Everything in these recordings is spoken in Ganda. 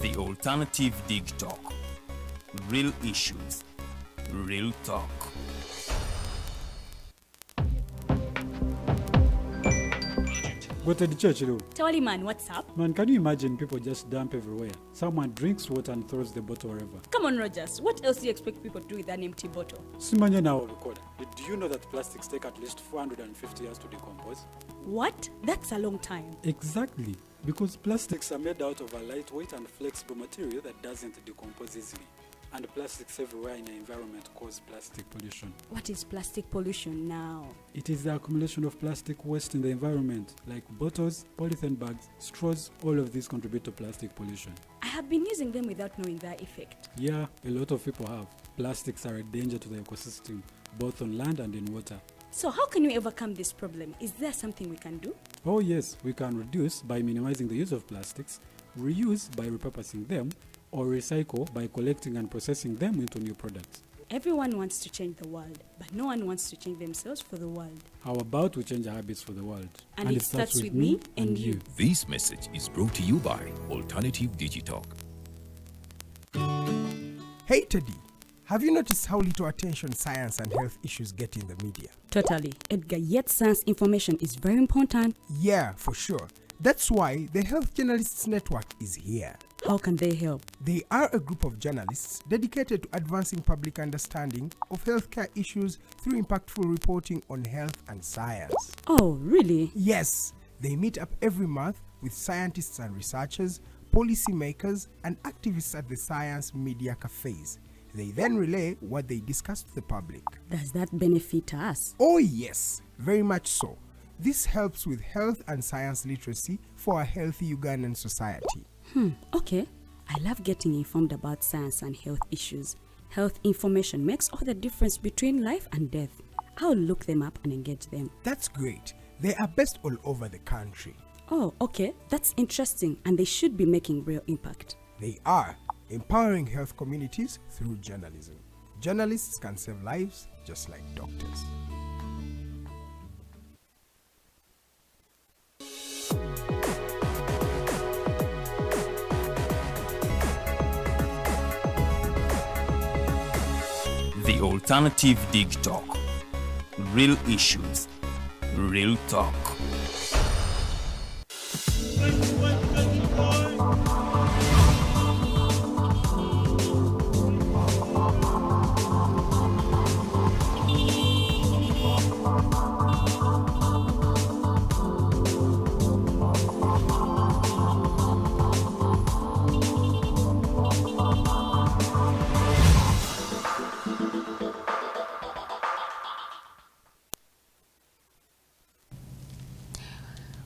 The Alternative Dig Talk. Real issues, real talk. Go to the church, though. Tawali man, what's up? Man, can you imagine people just dump everywhere? Someone drinks water and throws the bottle wherever. Come on, Rogers. What else do you expect people to do with an empty bottle? Simanya now, record. Do you know that plastics take at least 450 years to decompose? What? That's a long time. Exactly. Because plastics are made out of a lightweight and flexible material that doesn't decompose easily. And plastics everywhere in the environment cause plastic pollution. What is plastic pollution now? It is the accumulation of plastic waste in the environment, like bottles, polythene bags, straws. All of these contribute to plastic pollution. I have been using them without knowing their effect. Yeah, a lot of people have. Plastics are a danger to the ecosystem, both on land and in water. So how can we overcome this problem? Is there something we can do? Oh yes, we can reduce by minimizing the use of plastics, reuse by repurposing them, or recycle by collecting and processing them into new products. Everyone wants to change the world, but no one wants to change themselves for the world. How about we change our habits for the world? And it starts with me and you. This message is brought to you by Alternative Digital. Hey Teddy, have you noticed how little attention science and health issues get in the media? Totally. Edgar, yet science information is very important. Yeah, for sure. That's why the Health Journalists Network is here. How can they help? They are a group of journalists dedicated to advancing public understanding of healthcare issues through impactful reporting on health and science. Oh, really? Yes, they meet up every month with scientists and researchers, policymakers, and activists at the science media cafes. They then relay what they discuss to the public. Does that benefit us? Oh yes, very much so. This helps with health and science literacy for a healthy Ugandan society. Okay. I love getting informed about science and health issues. Health information makes all the difference between life and death. I'll look them up and engage them. That's great. They are based all over the country. Oh, okay. That's interesting, and they should be making real impact. They are empowering health communities through journalism. Journalists can save lives just like doctors. The Alternative Dig Talk. Real issues, real talk.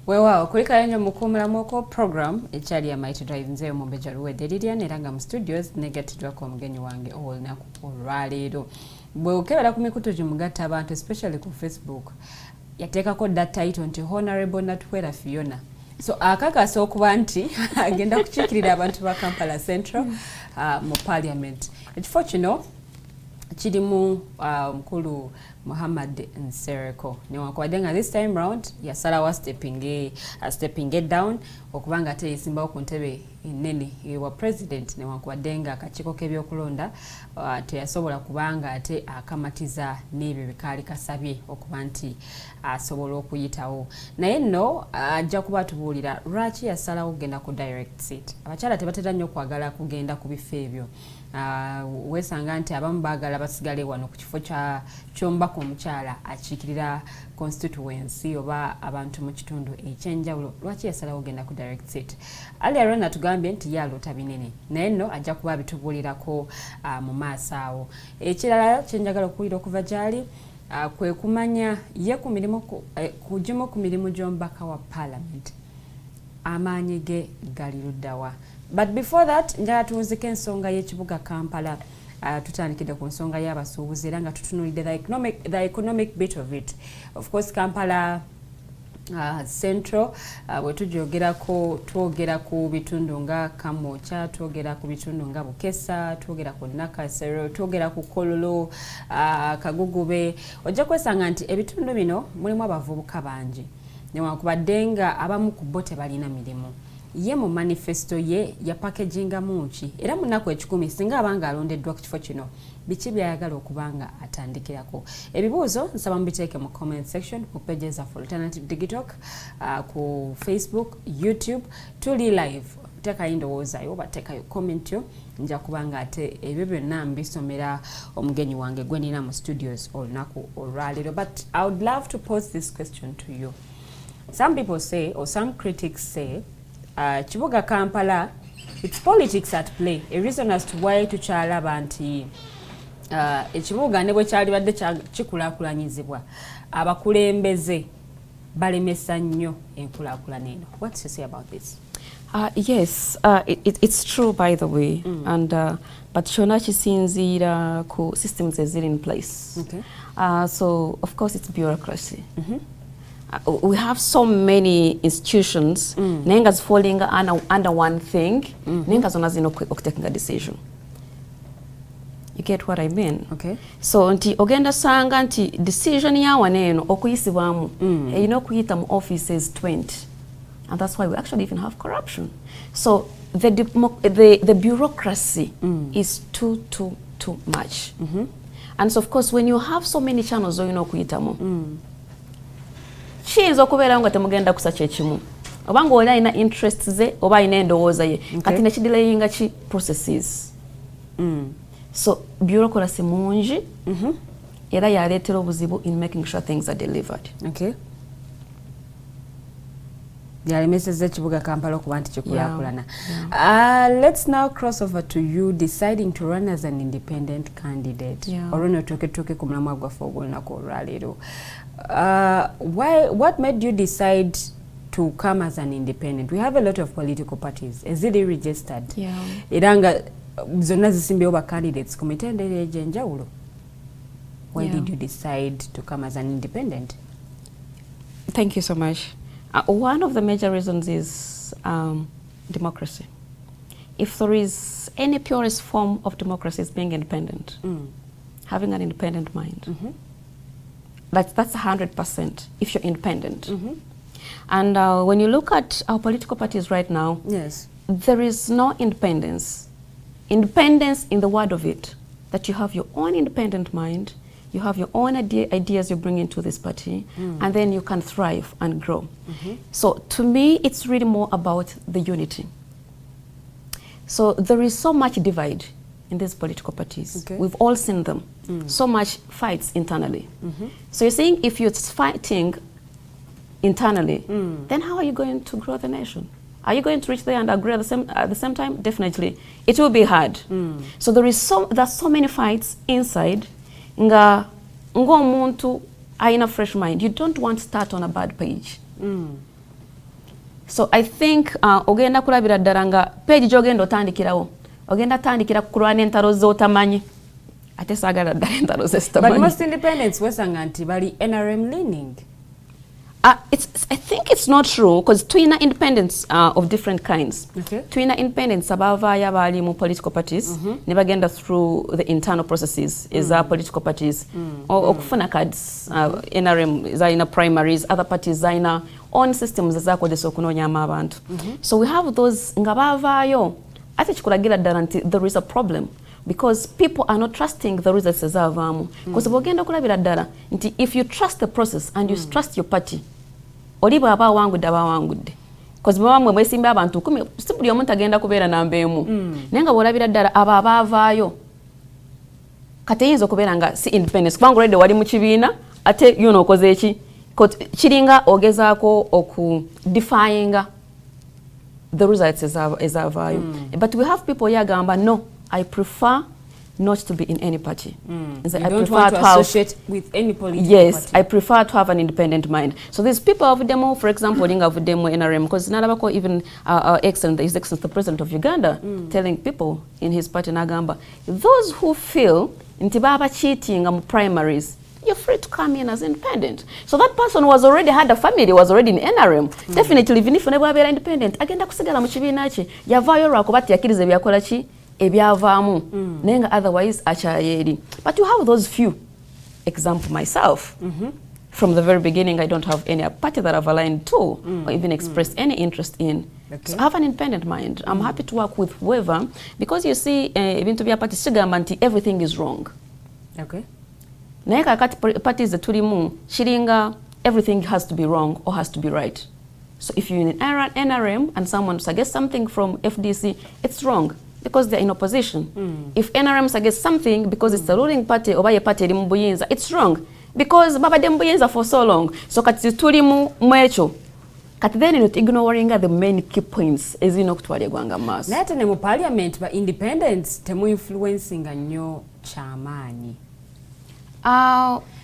Wewa kulika yanyo mukumula moko program echali ya Mighty Drive nzeo mombeja luwede Lilian eranga mu studios negatidwa kwa mgenyi wange olunaku olwaleero bwe okebera ku mikutu gimugatta abantu especially ku Facebook yateekako that title nti Honorable Natuhwera Fiona so akakasa okuba nti agenda kukiikirira abantu ba Kampala Central mu Parliament ekifo kino kirimu mukulu Muhammad Nsereko newankubadde this time round yasalawo stepping it down okubanga ate yesimbawo ku ntebe ennene ewa president newankubadde nga akakiiko k'ebyokulonda teyasobola kubanga ate akamatiza n'ebyo bikaali kasabye okuba nti asobola okuyitawo naye nno ajja kuba tubuulira lwaki yasalawo kugenda ku direct seat abakyala tebatera nnyo okwagala kugenda ku bifo ebyo wesanga nti abamu baagala basigale wano ku kifo ky'omubaka omukyala akiikirira constituency oba abantu mu kitundu ekyenjawulo lwaki yasalawo ogenda ku direct seat ali arona tugambye nti yaloota binene naye nno ajja kuba bitubuulirako mu maaso awo ekirala kyenjagala okuwulira okuva gyali kwe kumanya ye kugimu ku mirimu gy'omubaka wa parliament amaanyi ge gali luddawa. But before that, njala tuwuzike ensonga y'ekibuga Kampala. Tutandikidde ku nsonga y'abasuubuzi era nga tutunulidde the economic bit of it. Of course, Kampala Central, bwe tujyogerako twogera ku bitundu nga Kamwokya, twogera ku bitundu nga Bukesa, twogera ku Nakasero, twogera ku Kololo, Kagugube. Ojja kwesanga nti ebitundu bino mulimu abavubuka bangi. Newankubadde nga abamu ku bo tebalina mirimu. ye mu manifesto ye ya packaginga munchi era munaku ekikumi singa abanga alondeddwa ku kifo kino biki byayagala okubanga atandikirako ebibuuzo nsaba mbiteeke mu comment section ku pages za Alternative Digital ku Facebook, YouTube tuli live teka indowoozayo oba tekayo comment yo nja kubanga ate ebyo byonna mbisomera omugenyi wange gwe nina mu studios olunaku olwaleero. But I would love to pose this question to you. Some people say, or some critics say, Kibuga Kampala, it's politics at play. A reason as to why tukyalaba nti ekibuga ne bwe kyali badde kikulaakulanyizibwa abakulembeze balemesa nnyo enkulaakulana eno. What do you say about this? Yes, it's true, by the way, and but kyonna kisinziira ku systems eziri in place. Okay. So of course it's bureaucracy. We have so many institutions naye nga falling under one thing naye nga zonna zirina okutekinga a decision. You get what I mean? Okay. So nti ogenda sanga nti decision ya waneeno okuyisibwamu erina okuyita mu offices 20. And that's why we actually even have corruption. So the bureaucracy is too much. And so of course when you have so many channels oyina okuyitamu kiyinza okubeera nga temugenda kusa kyekimu oba nga oli alina interest ze oba alina endowooza ye kati nekidelayinga ki processes. So bureaucracy mungi era yaleetera obuzibu in making sure things are delivered. Okay. Yalemeseza ekibuga Kampala okuba nti kikulaakulana. Let's now cross over to you deciding to run as an independent candidate. Olwo toke ku mulamwa gwaffe ogw'olunaku olwaleero. What made you decide to come as an independent? We have a lot of political parties. Is it registered? Era nga zonna zisimbyewo ba candidates ku mitendera egy'enjawulo. Why did you decide to come as an independent? Thank you so much. One of the major reasons is democracy. If there is any purest form of democracy is being independent, having an independent mind. That's 100% if you're independent. And when you look at our political parties right now, there is no independence. Independence in the word of it, that you have your own independent mind, you have your own ideas you bring into this party, and then you can thrive and grow. So to me, it's really more about the unity. So there is so much divide in these political parties. We've all seen them. So much fights internally. So you're saying if you're fighting internally, then how are you going to grow the nation? Are you going to reach there and agree at the same time? Definitely. It will be hard. So there's so many fights inside. Nga omuntu aina fresh mind. You don't want to start on a bad page. So I think ogenda kulabira ddala nga page gy'ogenda otandikirawo. Ogenda tandikira kulwana entalo z'otamanyi. Ate saagala ddala entalo z'esitamanyi. But most independents wesanga nti bali NRM leaning. I think it's not true because twina independents of different kinds. Twina independents abavaayo abali mu political parties ne bagenda through the internal processes is our political parties. Okufuna cards, NRM zayina primaries, other parties zayina own systems ezakozesa okunoonyaamu abantu. So we have those nga bavaayo ate kikulagira ddala nti there is a problem. Because people are not trusting the results ezavaamu. Because bw'ogenda okulabira ddala nti if you trust the process and you trust your party, oli bw'aba awangudde. Because bw'amwe mwesimba abantu 10, si buli omuntu agenda kubeera namba emu. Naye nga bw'olabira ddala abo abaavaayo kati eyinza okubeera nga si independence kubanga olwedde wali mu kibiina ate yuno okoze eki kiringa ogezaako okudefyinga the results ezavaayo. But we have people yagamba no, I prefer not to be in any party. You don't want to associate with any political party. I prefer to have an independent mind. So there's people of demo, for example, of demo NRM, because Narabako even His Excellency, the President of Uganda, telling people in his party Nagamba, those who feel intibaba cheating primaries, you're free to come in as independent. So that person had a family, was already in NRM. Definitely, even if you never be independent, agenda kusigala mu kibiina kye yavaayo lwakuba yakiriza ebyakola ki ebyavaamu nenga otherwise achayeeri. But you have those few. Example myself. from the very beginning, I don't have any party that I've aligned to or even expressed any interest in. Okay. So I have an independent mind. I'm happy to work with whoever, because you see, even to be a party, everything is wrong. Okay. Naye kakati parties etulimu shiringa everything has to be wrong or has to be right. So if you're in NRM and someone suggests something from FDC, it's wrong because they're in opposition. If NRM suggests something because it's the ruling party or a party Mbuyinza, it's wrong because Baba Mbuyinza for so long. So kati tulimu mwecho. Kati then not ignoring the main key points as you know kutwali gwanga mass. Nate ne mu parliament ba independence temu influencing nnyo chamanyi.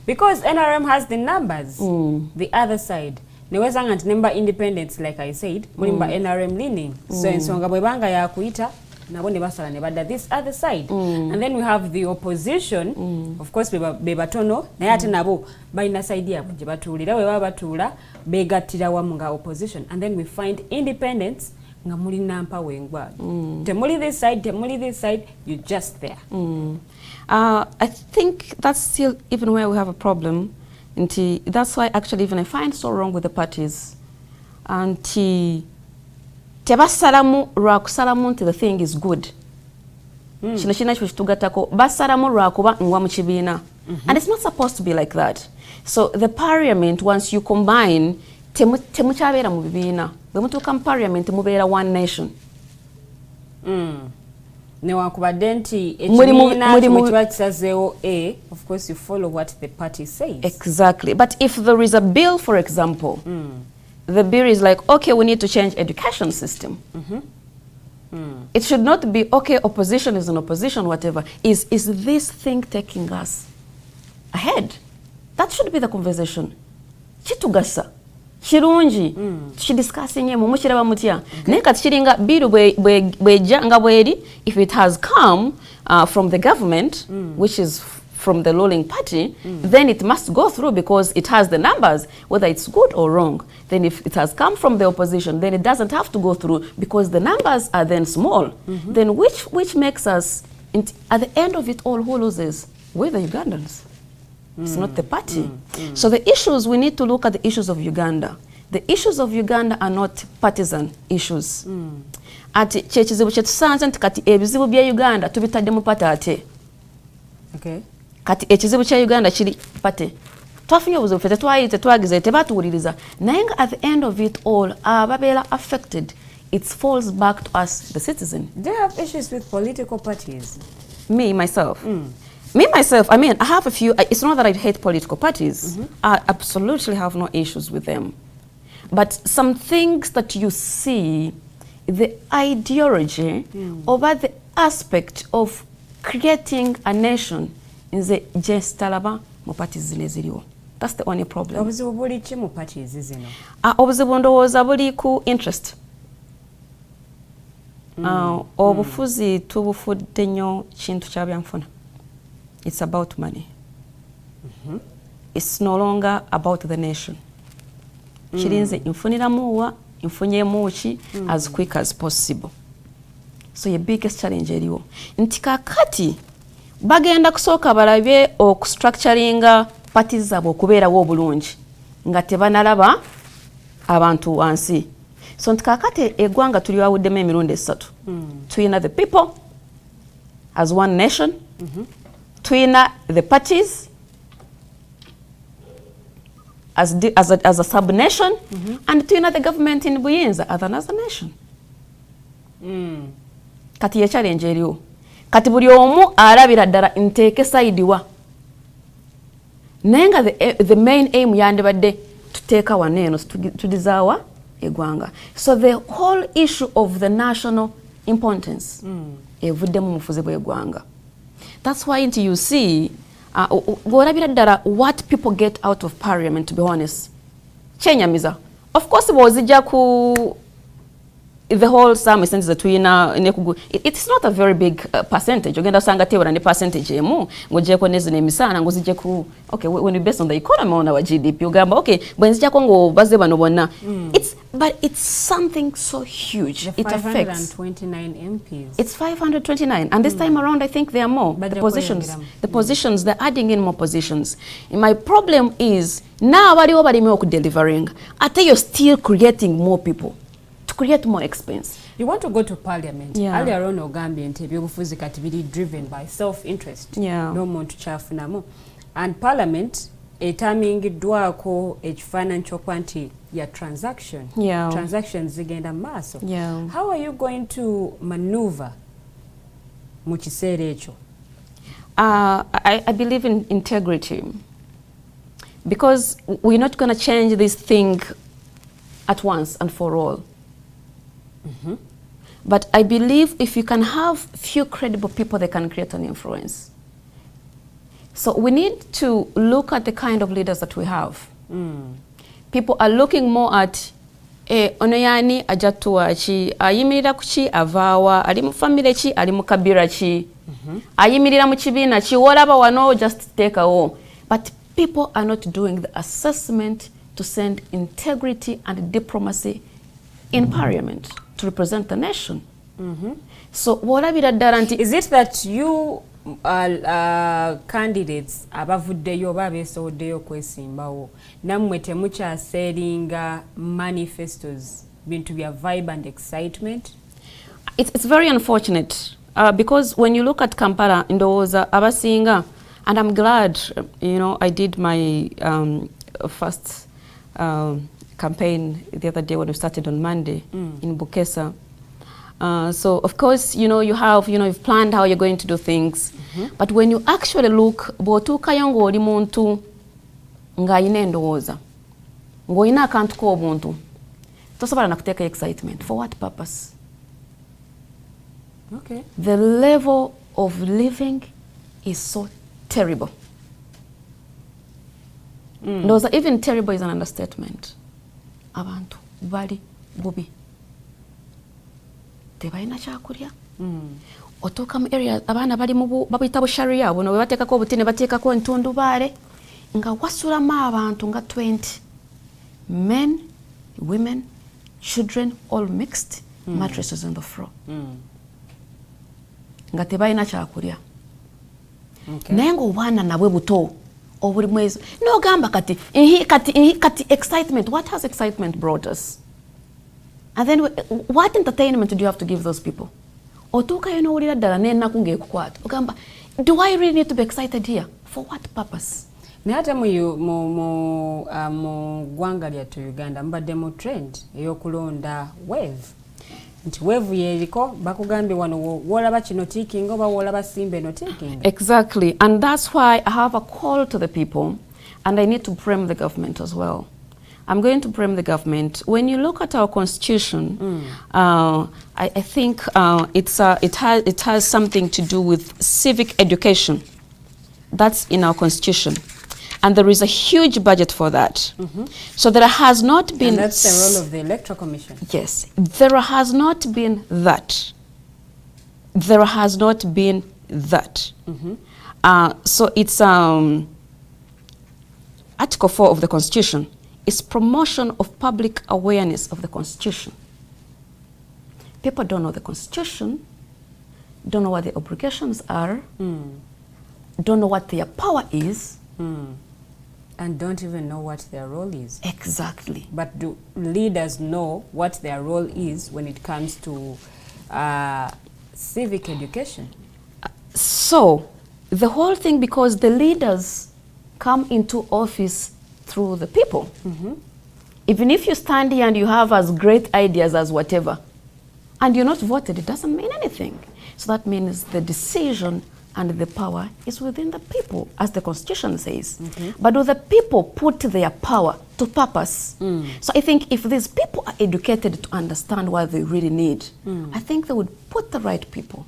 Because NRM has the numbers, the other side. Neweza nganti number independence, like I said, mulimba NRM leaning. So ensonga bwebanga ya kuita, nabo ne basala ne bada this other side. And then we have the opposition, of course bebatono, naye ate nabo bayina side yabo gye batuulira bwe baba batuula begattira wamu nga opposition. And then we find independence nga muli nampa wengwa. Temuli this side, you're just there. I think that's still even where we have a problem. That's why actually even I find so wrong with the parties. And tebasalamu lwakusalamu nti the thing is good. Kino kina kyo kitugatako basalamu lwakuba ngwa mu kibiina. And it's not supposed to be like that. So the parliament, once you combine, temukyabeera mu bibiina. Bwe mutuuka mu parliament mubeera one nation. Newakubadde nti ekibiina kiba kisazeewo A, of course you follow what the party says. Exactly. But if there is a bill, for example, the bill is like, okay, we need to change education system. It should not be, okay, opposition is an opposition, whatever. Is this thing taking us ahead? That should be the conversation. Chitugasa. Chirunji. Chidiscussing ye mumuchiraba mutya. Neka chiringa biru bwejanga bweri, if it has come from the government, which is from the ruling party, then it must go through because it has the numbers, whether it's good or wrong. Then if it has come from the opposition, then it doesn't have to go through because the numbers are then small. Then which makes us, at the end of it all, who loses? We're the Ugandans. It's not the party. So the issues, we need to look at the issues of Uganda. The issues of Uganda are not partisan issues. Ati chechizibu chetusanze nti kati ebizibu bya Uganda tubitadde mu pata ate. Okay. Kati ekizibu kya Uganda kiri pate. Twafunye obuzibu fete twayite twagize tebatuwuliriza. Naye nga at the end of it all, ababeera affected, it falls back to us, the citizen. Do you have issues with political parties? Me, myself. Me, myself, I mean, I have a few. It's not that I hate political parties. I absolutely have no issues with them. But some things that you see, the ideology over the aspect of creating a nation is a gestalaba mu parties zino. That's the only problem. Obuzibu buli ki mu parties zino? Obuzibu ndowooza buli ku interest. Obufuzi tubufudde nnyo kintu kya byanfuna. It's about money. It's no longer about the nation. Kirinze infuniramuwa, infunyemuki as quick as possible. So your biggest challenge eriwo. Nti kakati bagenda kusooka balabye okustructuringa parties zabo okubeerawo obulungi nga tebanalaba abantu wansi. So nti kakati eggwanga tuliwawuddemu emirundi esatu. Tuyina the people as one nation. Tuyina the parties as a sub-nation, and tuyina the government in Buyinza as another nation. Kati ye challenge eriwo. Kati buli omu alabira ddala nteeke side wa. Nenga the main aim yandibadde tuteeka waneeno tudizaawa eggwanga. So the whole issue of the national importance evuddemu mufuzi bw'eggwanga. That's why you see what people get out of parliament, to be honest. Chenyamiza. Of course, the whole sum sense that we it's not a very big percentage. Ogenda sanga tebera ne percentage emu ngojeko nezine misana ngozije okay, when we based on the economy on our GDP ugamba okay bwenzija ko ngo baze bano bonna. it's something so huge. The It affects 529 MPs. It's 529, and this time around I think there are more. But The positions, they're adding in more positions. And my problem is now bali delivering. You're still creating more people to create more expense. You want to go to parliament. Yeah. Earlier on Ogambye nti ebyobufuzi kati biri driven by self-interest. Yeah. No muntu kyafunamu. And parliament etamingiddwako ekifaananyi ky'okuba nti ya transaction. Yeah. Transactions zigenda maaso. Yeah. How are you going to maneuver mu kiseera ekyo? I believe in integrity, because we're not going to change this thing at once and for all. But I believe if you can have few credible people, they can create an influence. So we need to look at the kind of leaders that we have. People are looking more at onoyani ajatuwa chi, ayimirira kuchi avawa, ali mu family chi, ali mu kabira chi, ayimirira mu kibiina chi, whatever wano, just take away. But people are not doing the assessment to send integrity and diplomacy in parliament to represent the nation. So what is it that you candidates abavuddeyo oba abeesowoddeyo okwesimbawo nammwe temukyaseeringa manifestos bintu bya vibe and excitement? It's very unfortunate because when you look at Kampala ndowooza abasinga, and I'm glad I did my first campaign the other day when we started on Monday in Bukesa. So of course, you have, you've planned how you're going to do things. But when you actually look, bw'otuukayo ng'oli muntu ng'ayina endowooza, ng'olina akantu k'obuntu, tosobola na kuteeka excitement. For what purpose? Okay. The level of living is so terrible. Ndowooza even terrible is an understatement. Abantu bali bubi. Tebalina kyakulya. Otuuka mu area abaana bali mu babuyita busharia buno bwe bateekako obuti ne bateekako entundubaale nga wasulamu abantu nga 20. Men, women, children, all mixed, mattresses on the floor. Nga tebalina kyakulya. Naye ng'obwana nabwe buto obuli mwezi n'ogamba kati excitement. What has excitement brought us? And then what entertainment do you have to give those people? Otuukayo n'owulira ddala n'ennaku ng'ekukwata ogamba, do I really need to be excited here? For what purpose? Naye ate mu ggwanga lyattu Uganda mbadde mu trend ey'okulonda wave. Nti wave yeriko bakugambye wano woolaba kino tiiking oba woolaba simba eno tiiking. Exactly, and that's why I have a call to the people, and I need to blame the government as well. I'm going to blame the government. When you look at our constitution, I think it has something to do with civic education. That's in our constitution. And there is a huge budget for that. So there has not been... And that's the role of the Electoral Commission. Yes. There has not been that. There has not been that. So it's Article 4 of the Constitution. Is promotion of public awareness of the Constitution. People don't know the Constitution, don't know what the obligations are, don't know what their power is. And don't even know what their role is. Exactly. But do leaders know what their role is when it comes to civic education? So, the whole thing, because the leaders come into office through the people. Even if you stand here and you have as great ideas as whatever, and you're not voted, it doesn't mean anything. So that means the decision and the power is within the people, as the Constitution says. But do the people put their power to purpose? So I think if these people are educated to understand what they really need, I think they would put the right people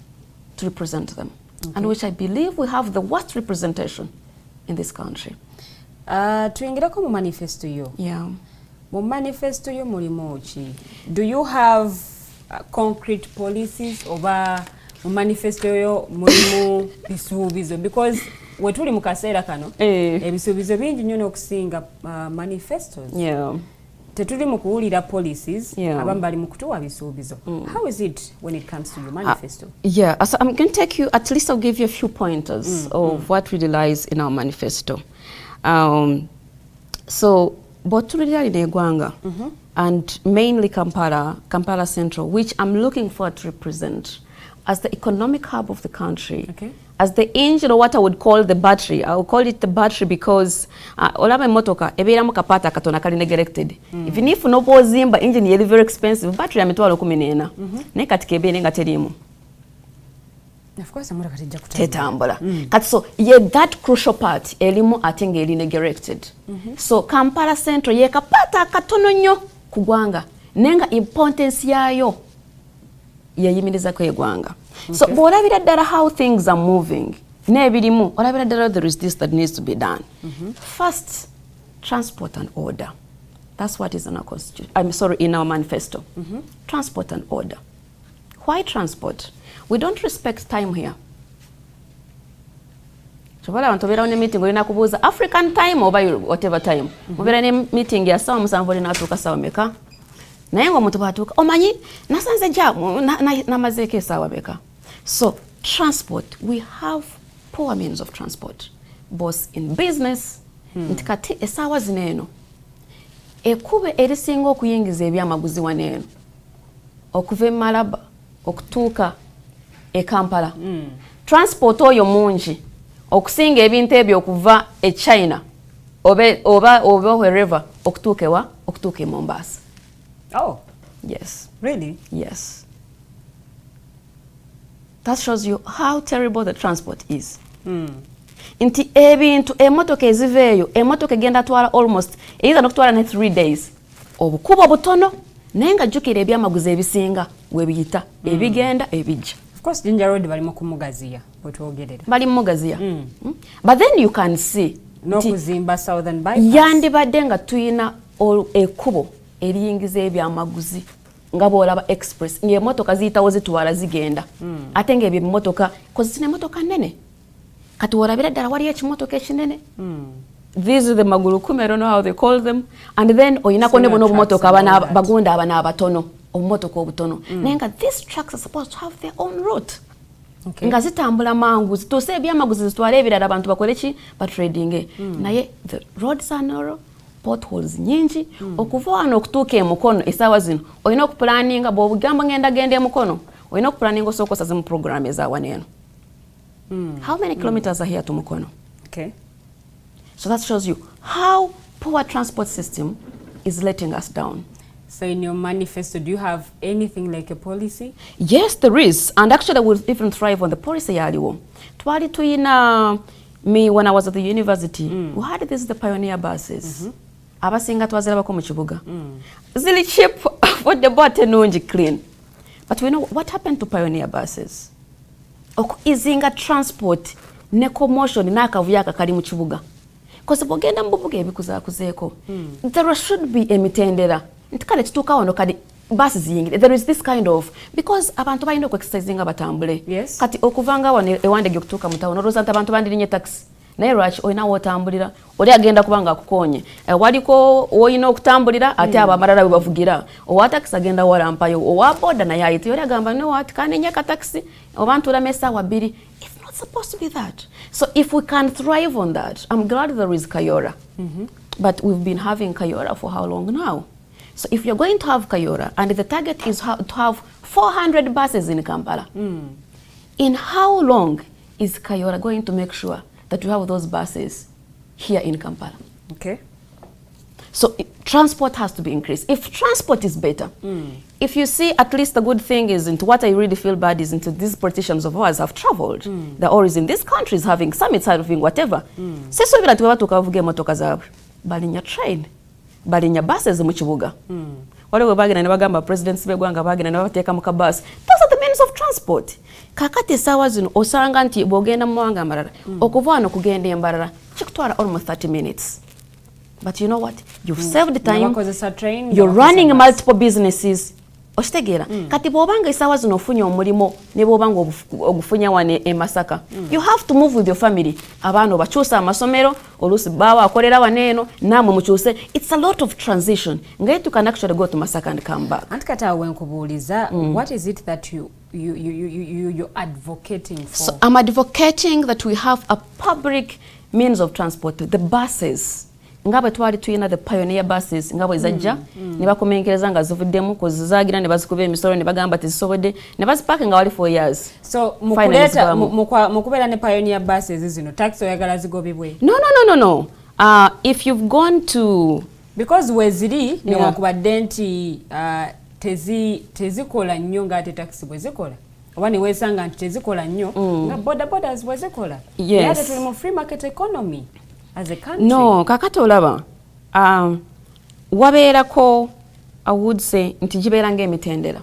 to represent them, and which I believe we have the worst representation in this country. Tuyingirako mu manifesto yo. Yeah. Mu manifesto yo mulimu ki? Do you have concrete policies oba mu manifesto yo mulimu bisuubizo? Because wetuli mu kaseera kano ebisuubizo bingi nnyo n'okusinga manifestos. Yeah. tetuli mu kuwulira policies Yeah. abamu bali mu kutuwa bisuubizo. How is it when it comes to your manifesto? Yeah, so I'm going to take you, at least I'll give you a few pointers of what really lies in our manifesto. So, Botulira in Egwanga and mainly Kampala Central, which I'm looking for to represent as the economic hub of the country, as the engine, or what I would call the battery. I would call it the battery because olaba motoka ebera mu kapata katona kali neglected. Even if no bozimba engine yeli very expensive, battery ametwalo 14 ne katika ebere nga terimu. Of course, I'm going to tetambula. So, yeah, that crucial part, elimu atenge eli neglected. So, Kampala Central, ye kapata katono nyo kugwanga. Nenga importance yayo, ya yimiliza kwe gwanga. So, bolavira dara how things are moving. Nebirimu, bolavira dara there is this that needs to be done. First, transport and order. That's what is in our constitution. I'm sorry, in our manifesto. Transport and order. Why transport? We don't respect time here. Chovala wantu vera one meeting olina kubuza African time or whatever time. Mubera ne meeting ya sawa musanvu olina atuka sawa meka. Naye ngo mutu batuka omanyi nasanze ja na mazeke sawa meka. So transport, we have poor means of transport, both in business ntikati esawa zineno. Ekube erisinga okuyingiza ebyamaguzi waneno. Okuve Malaba okutuuka e Kampala. Transport oyo mungi okusinga ebintu ebyo okuva e China oba wherever okutuuka e Mombasa. Oh, yes. Really? Yes. That shows you how terrible the transport is. Inti ebintu emotoka eziveeyo emotoka egenda twala almost either nokutwala ne 3 days obukubo butono nenga jukira ebyamaguzi ebisinga webiyita ebigenda ebijja. Of course, Ginger Road bali mu kumugazia bwetwogerera. Bali mugazia. But then you can see no kuzimba southern bypass. Yandibadde nga tuyina ekubo eriyingiza ebyamaguzi nga bolaba express ng'emotoka ziyitawo zitwala zigenda ate ng'ebyo emmotoka kozi zina emmotoka nnene kati wolabira ddala waliyo ekimotoka ekinene. These are the magulu kumi, I don't know how they call them. And then oyinako ne bono obumotoka bagunda abana abatono obumotoka obutono. Nenga these trucks are supposed to have their own route. Nga zitambula mangu zitose ebyamaguzi zitwala ebirala abantu bakole ki batrading. Naye the roads are narrow, potholes nyingi okuva wano okutuuka emukono esaawa zino oyina okupulaninga bw'obugamba ngenda emukono oyina okupulaninga osooka osaze mu program ezaawaneeno. How many kilometers are here to Mukono? Okay. So that shows you how poor transport system is letting us down. So in your manifesto, do you have anything like a policy? Yes, there is. And actually, I will even thrive on the policy yaliwo. Twali tuyina me when I was at the university, we had the pioneer buses. Abasinga twazirabako mu kibuga. Zili cheap, what the bottom nungi clean. But we know what happened to pioneer buses. Izinga transport ne commotion n'akavuyo akakali mu kibuga. Because bogenda mbubuga ebikuzakuzeeko. There should be emitendera. Ntikale kituuka wano kadi buses ziyingire. There is this kind of, because abantu balina okwekisayizinga batambule. Yes. Kati okuvanga wano ewandege okutuuka mu town olowooza nti abantu bandirinye taxi. Naye lwaki olina w'otambulira oli agenda kubanga akukonye waliko woyina okutambulira ate abo amalala we bavugira owa taxi agenda walampayo owa boda naye ayita oli agamba no what kanenya ka taxi oba ntuulamu essaawa 2. It's not supposed to be that. So if we can thrive on that, I'm glad there is Kayora. But we've been having Kayora for how long now? So if you're going to have Kayora and the target is to have 400 buses in Kampala, in how long is Kayora going to make sure that we have those buses here in Kampala? Okay. So transport has to be increased. If transport is better, if you see, at least the good thing is into what I really feel bad is into these politicians of ours have traveled. They're always in these countries having summits, having whatever. So bila tuwa tukavuge motoka zaabwe. Balinya train, balinya buses mu kibuga. Wale bagenda ne bagamba presidents begwanga bagenda ne bateeka mu kabus. Those are the means of transport. Kakati sawa zino osanga nti bogenda mu mawanga amalala okuva wano kugenda embalala kikutwala almost 30 minutes. But you know what? You've saved the time. You're running multiple businesses. Oshtegera kati bwobanga isawa zino ofunye omulimo ne bwobanga ogufunya wane e Masaka you have to move with your family abaana obakyusa amasomero olusi bawa akolera waneeno namwe mukyuse it's a lot of transition ngaye you can actually go to Masaka and come back. Antikata wenkubuuliza what is it that you're advocating for? So I'm advocating that we have a public means of transport, the buses. Ngabwe twali tuyina the pioneer buses ngabwe zajja ne bakomenkereza nga zivuddemu kozizagira ne bazikuba emisolo ne bagamba tizisobodde ne bazipaka nga wali 4 years. So mukuleta mukubera ne pioneer buses zino taxi oyagala zigobibwe? No. If you've gone to because weziri ne wakubadde nti tezikola nnyo ng'ate taxi bwe zikola oba ne weesanga nti tezikola nnyo nga bodabodas bwe zikola. Yes. Tuli mu free market economy as a country. No, kakati olaba wabeerako I would say nti gibeera ng'emitendera.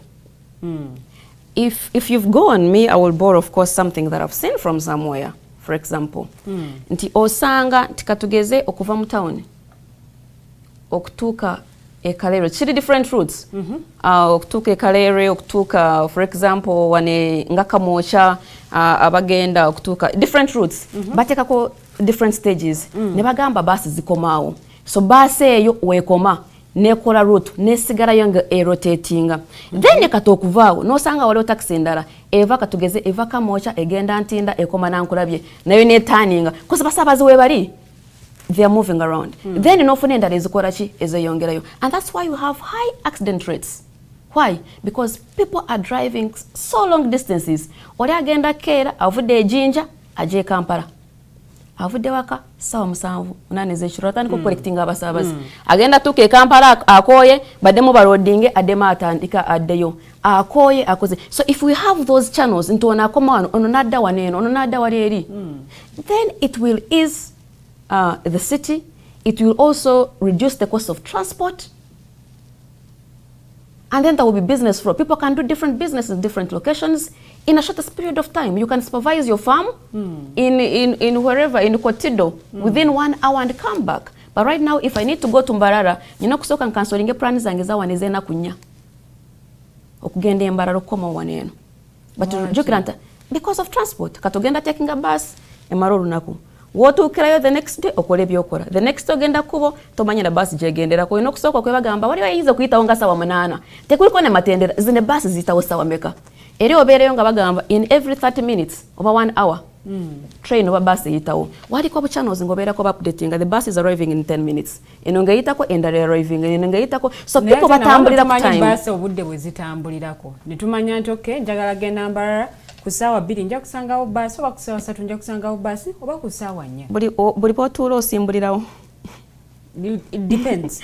If you've gone, me I will borrow of course something that I've seen from somewhere. For example, nti osanga tikatugeze okuva mu town okutuuka Kalere, chiri different routes. Okutuuka Kalere, okutuuka for example wane ngakamocha abagenda okutuuka different routes. Batekako different stages. Ne bagamba basi zikomaawo. So basi eyo wekoma nekola route nesigala yonga rotatinga. Then nekatokuvaawo nosanga waliwo taxi ndala eva katugeze eva kamocha egenda ntinda ekoma nankulabye nayo ne turninga kosa basabazi we bali they are moving around. Then inofuna endala ezikola ki ezeyongerayo, and that's why you have high accident rates. Why? Because people are driving so long distances. Oli agenda Keera avudde ejinja aje Kampala avudde waka sawa musanvu unaneze ekirota niko collecting abasabazi agenda tuke Kampala akoye bademu barodinge adema atandika addeyo akoye akoze. So if we have those channels into onakoma wano ononadda waneno ononadda wali eri then it will ease the city. It will also reduce the cost of transport, and then there will be business flow. People can do different business in different locations in a shortest period of time. You can supervise your farm in wherever, in Kotido, within 1 hour and come back. But right now, if I need to go to Mbarara, you know, kusoka nkansolinge plani zange za wanezena kunya okugenda Mbarara koma waneno. But jukiranta because of transport katogenda taking a bus emaroro naku wotuukirayo the next day okole byokola the next day ogenda kubo tomanya na bus jegendera ko inokusooka kwe bagamba wali wayiza kuyitawo nga sawa 8 tekuliko ne matendera zine bus zitawo sawa meka eri obeereyo nga bagamba in every 30 minutes over 1 hour train oba bus yitawo wali ko channels ngobeera ko updating the bus is arriving in 10 minutes enongeyitako endala arriving enongeyitako so people batambulira ku time bus obudde bwe zitambulirako nitumanya nti okay njagala genda Mbarara kusawa 2 nja kusangawo bus oba kusawa 3 nja kusangawo bus oba kusawa 4 buli potuula osimbulirawo. It depends.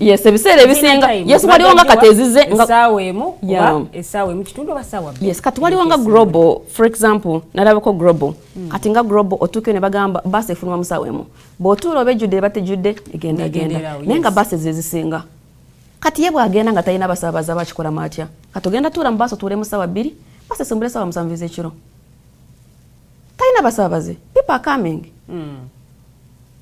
Yes, ebiseera ebisinga yes waliwo nga katezize nga saweemu oba esaweemu kitundu oba sawa 2. Yes, kati waliwo nga global for example nalabako global kati nga global otuuke ne bagamba bus efunwa mu saweemu bw'otuula obejjudde batejjudde egenda naye nga bus ezisinga kati ye bw'agenda nga talina basaabazi abakikola matya kati ogenda tuula mu bus otuule mu sawa 2 bus esimbule sawa 7 ez'ekiro talina basaabazi people are coming.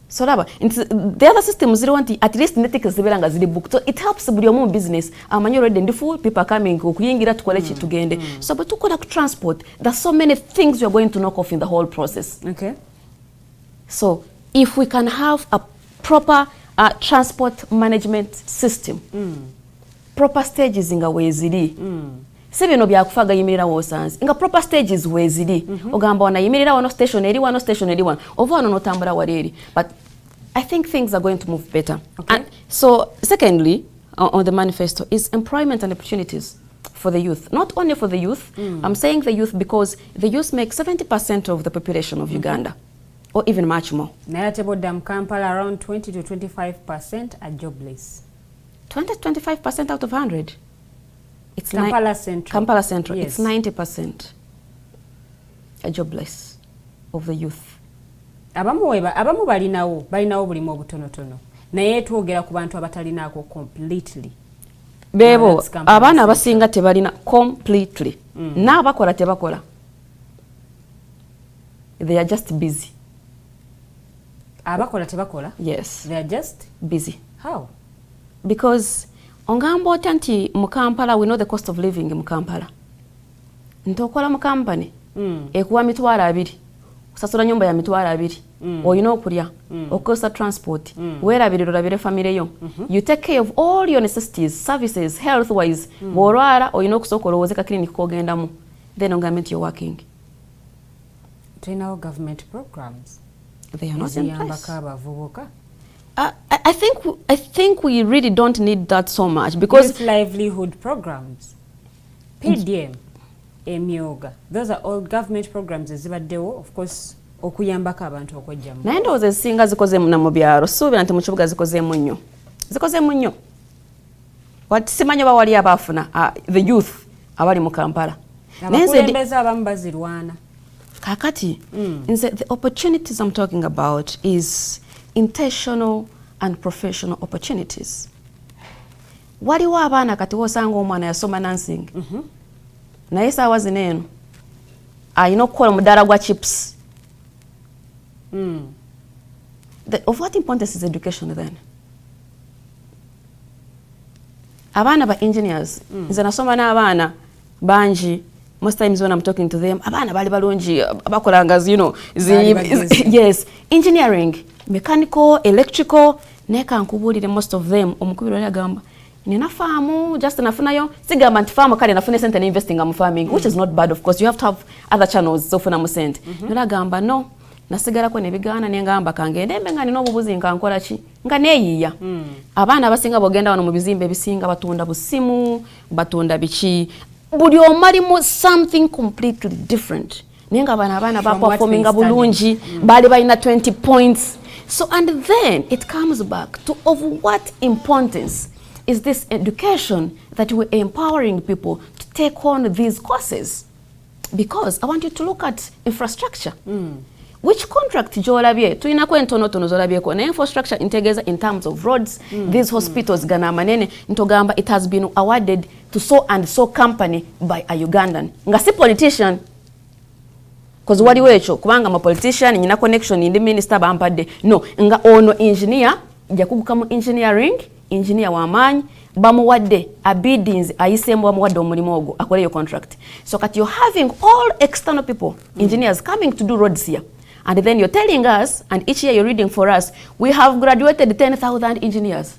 So laba the other system zero want at least netike ziberanga ziri book so it helps buli omu business amanyo already ndi full people coming okuyingira tukole ki tugende so but tukola ku transport there's so many things you are going to knock off in the whole process. Okay, so if we can have a proper transport management system proper stages nga weziri sebino byakufaga yimirira wosanze nga proper stages weziri ogamba wana yimirira wano station eri wano ova wano notambula waleri but I think things are going to move better. Okay. And so secondly on the manifesto is employment and opportunities for the youth, not only for the youth. I'm saying the youth because the youth make 70% of the population of Uganda or even much more. Nayatebodam Kampala around 20 to 25% are jobless. 20 to 25% out of 100. It's Kampala Central. Yes. It's 90% are jobless of the youth. Abamu balinawo bulimu obutonotono naye twogera ku bantu abatalinaako completely. Bebo abaana abasinga tebalina completely. N'abakola tebakola. They are just busy. Abakola tebakola? Yes. They are just busy. How? Because ongamba otya nti mu Kampala we know the cost of living mu Kampala nti okola mu company ekuwa $200 osasula nyumba ya $200 oyina okulya okosa transport weerabirira olabire family yo you take care of all your necessities services health wise bwolwala oyina okusooka olowooze ka clinic kogendamu then ongambe nti you're working. Tulinawo government programs They are not in place. abavubuka. I think we really don't need that so much because Youth livelihood programs, PDM, emyoga, those are all government programs ezibaddewo, of course okuyambako abantu okujja mu. naye ndowooza ezisinga zikoze na mu byalo suubira nti mu kibuga zikozeemu nnyo simanyi oba wali abaafuna the youth abali mu Kampala Abakulembeze abamu bazirwana. kakati the opportunities I'm talking about is intentional and professional opportunities. Waliwo abaana kati wosanga omwana yasoma nursing naye saawa zino eno ayina okukola mudaala gwa chips. Of what importance is education then? Abaana ba engineers nze nasoma n'abaana bangi. Most times when I'm talking to them, abana bali balungi bakolanga yes, engineering, mechanical, electrical, neka nkubulire most of them omukubiro yagamba nina faamu just nafunayo sigamba nti faamu kale nafune sente investing am farming, which is not bad, of course you have to have other channels so funa mu sente. Nagamba no nasigala ko nebigana nengamba kangende mbenga nina obubuzi nkankola ki nga neyiya. Abaana abasinga bogenda wano mu bizimbe bisinga batunda busimu batunda biki buli omalimu something completely different. Nenga abana performinga bulungi bali balina 20 points. So and then it comes back to of what importance is this education that we're empowering people to take on these courses. Because I want you to look at infrastructure. Which contract jolabye tulina ko entonotono zolabyeko na infrastructure integrated in terms of roads, these hospitals gana manene ntogamba it has been awarded to so and so company by a Ugandan nga si politician because waliwo ekyo kubanga ma politician nyina connection in the minister bampadde no nga ono engineer jakuguka mu engineer w'amaanyi bamuwadde a biddings ayisembu bamuwadde omulimu ogwo akole yo contract. So kati you're having all external people engineers coming to do roads here. And then you're telling us, and each year you're reading for us, we have graduated 10,000 engineers.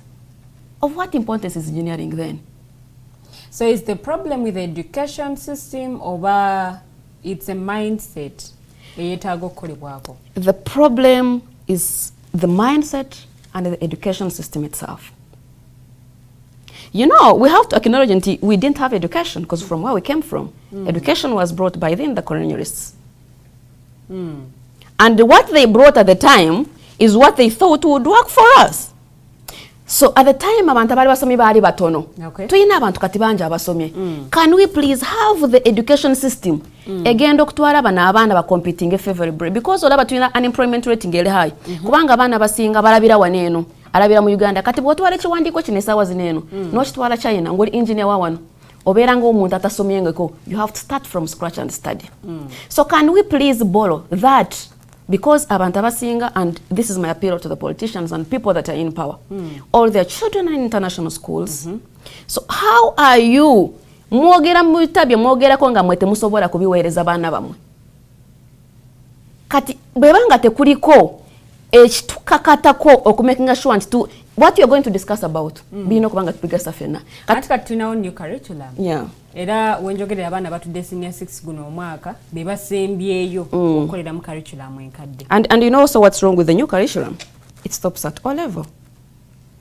Of what importance is engineering then? So is the problem with the education system or it's a mindset? The problem is the mindset and the education system itself. You know, we have to acknowledge that we didn't have education because from where we came from, education was brought by then the colonialists. And what they brought at the time is what they thought would work for us. So at the time, abantu abali basomi bali batono. Tuyina abantu kati banja abasomye. Can we please have the education system egenda okutwala bana abaana ba competing favorably because olaba tuyina unemployment rate ngere high. Kubanga abaana basinga balabira waneeno. Alabira mu Uganda kati bwotwala ekiwandiiko kino esaawa zineeno n'okitwala China ngoli engineer wa wano obeera ng'omuntu atasomyengeko you have to start from scratch and study. So can we please borrow that? Because abantu abasinga, and this is my appeal to the politicians and people that are in power, all their children are in international schools. So how are you mwogera mu bitabye mwogerako nga mwete musobola kubiweereza baana bamwe kati bwebanga tekuliko ekitukakatako okumakinga sure nti what you are going to discuss about bino kubanga tupigasa fena kati tunawo new curriculum era wenjogerera abaana batudde senior 6 guno omwaka bebasembyeyo okukolera mu curriculum enkadde. And you know also what's wrong with the new curriculum? It stops at O level.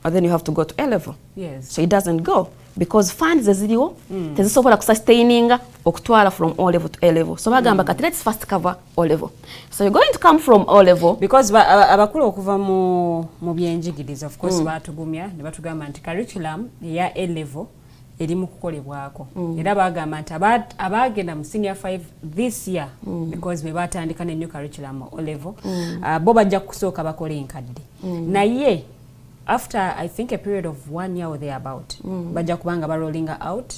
And then you have to go to A level. Yes. So it doesn't go because funds eziriwo tezisobola kusustaininga okutwala from O level to A level. So bagamba kati let's first cover O level. So you're going to come from O level because abakulu okuva mu byenjigiriza of course batugumya ne batugamba nti curriculum ya A level erimu kukolebwako era bagamba nti abagenda mu senior 5 this year because be batandika ne new curriculum O level bo bajja kusooka bakole enkadde naye after I think a period of 1 year or thereabout bajja kubanga ba rolling out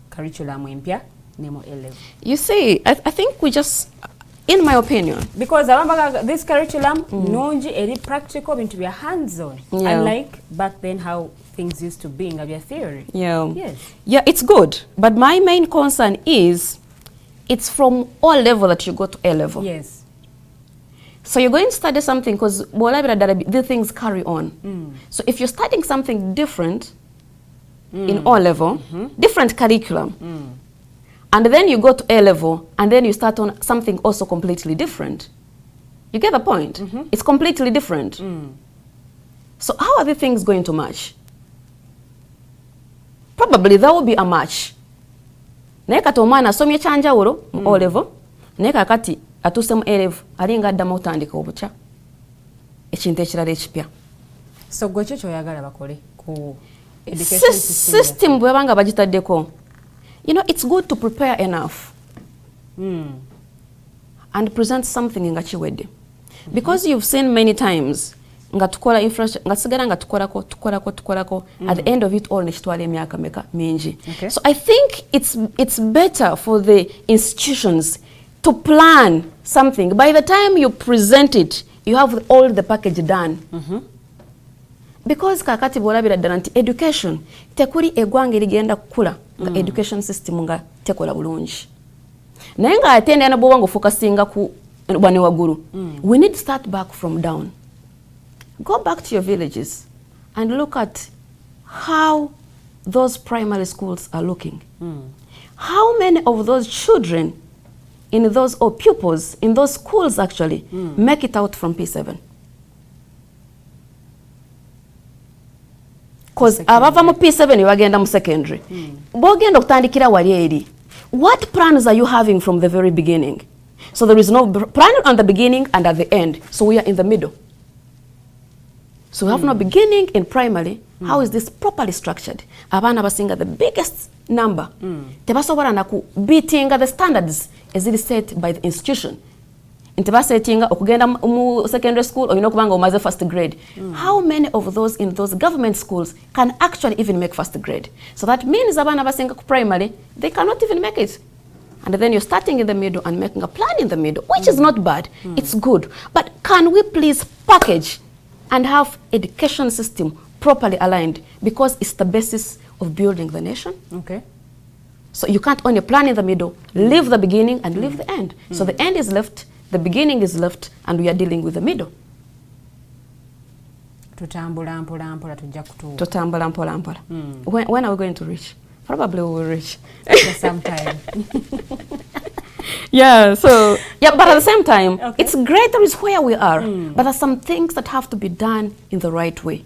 curriculum empya nemo A level. You see, I think we just in my opinion. Because this curriculum, nonji eri practical bintu bya hands-on. Yeah. Unlike back then how things used to be in your theory. Yeah. Yes. Yeah, it's good. But my main concern is it's from O level that you go to A level. Yes. So you're going to study something because the things carry on. So if you're studying something different in O level, different curriculum, and then you go to A level, and then you start on something also completely different. You get the point? It's completely different. So how are the things going to match? Probably there will be a match. Naye kati omwana asomye ekyanjawulo mu O level, naye kakati atuuse mu A level, alinga addamu otandika obukya ekintu ekirala ekipya. So gwe kyoyagala bakole ku education system bwe banga bagitaddeko. You know, it's good to prepare enough and present something nga kiwedde. Because you've seen many times nga tukola infrastructure nga sigala nga tukolako at the end of it all nekitwala emyaka meka mingi. So I think it's better for the institutions to plan something. By the time you present it, you have all the package done. Because kakati bolabira ddala nti education tekuli eggwanga erigenda kukula nga education system nga tekola bulungi. Naye nga ate endala bw'oba ng'ofokasinga ku bwane waggulu. We need to start back from down. Go back to your villages and look at how those primary schools are looking. How many of those children in those, or pupils in those schools actually, make it out from P7? Because abava mu P7 bagenda mu secondary. Bogenda okutandikira wali eri. What plans are you having from the very beginning? So there is no plan on the beginning and at the end. So we are in the middle. So we have no beginning in primary. How is this properly structured? Abana basinga the biggest number. Tebasobola naku beating the standards as it is set by the institution. Intibasetinga okugenda mu secondary school or kubanga omaze first grade. How many of those in those government schools can actually even make first grade? So that means abana basinga ku primary, they cannot even make it. And then you're starting in the middle and making a plan in the middle, which is not bad. It's good. But can we please package and have education system properly aligned, because it's the basis of building the nation? Okay. So you can't only plan in the middle, leave the beginning and leave the end. So the end is left, the beginning is left, and we are dealing with the middle. Tutambula mpola mpola tujja kutuuka. Tutambula mpola mpola. When are we going to reach? Probably we will reach. Sometime. Yeah, so, yeah, but at the same time, it's great there is where we are, but there's some things that have to be done in the right way.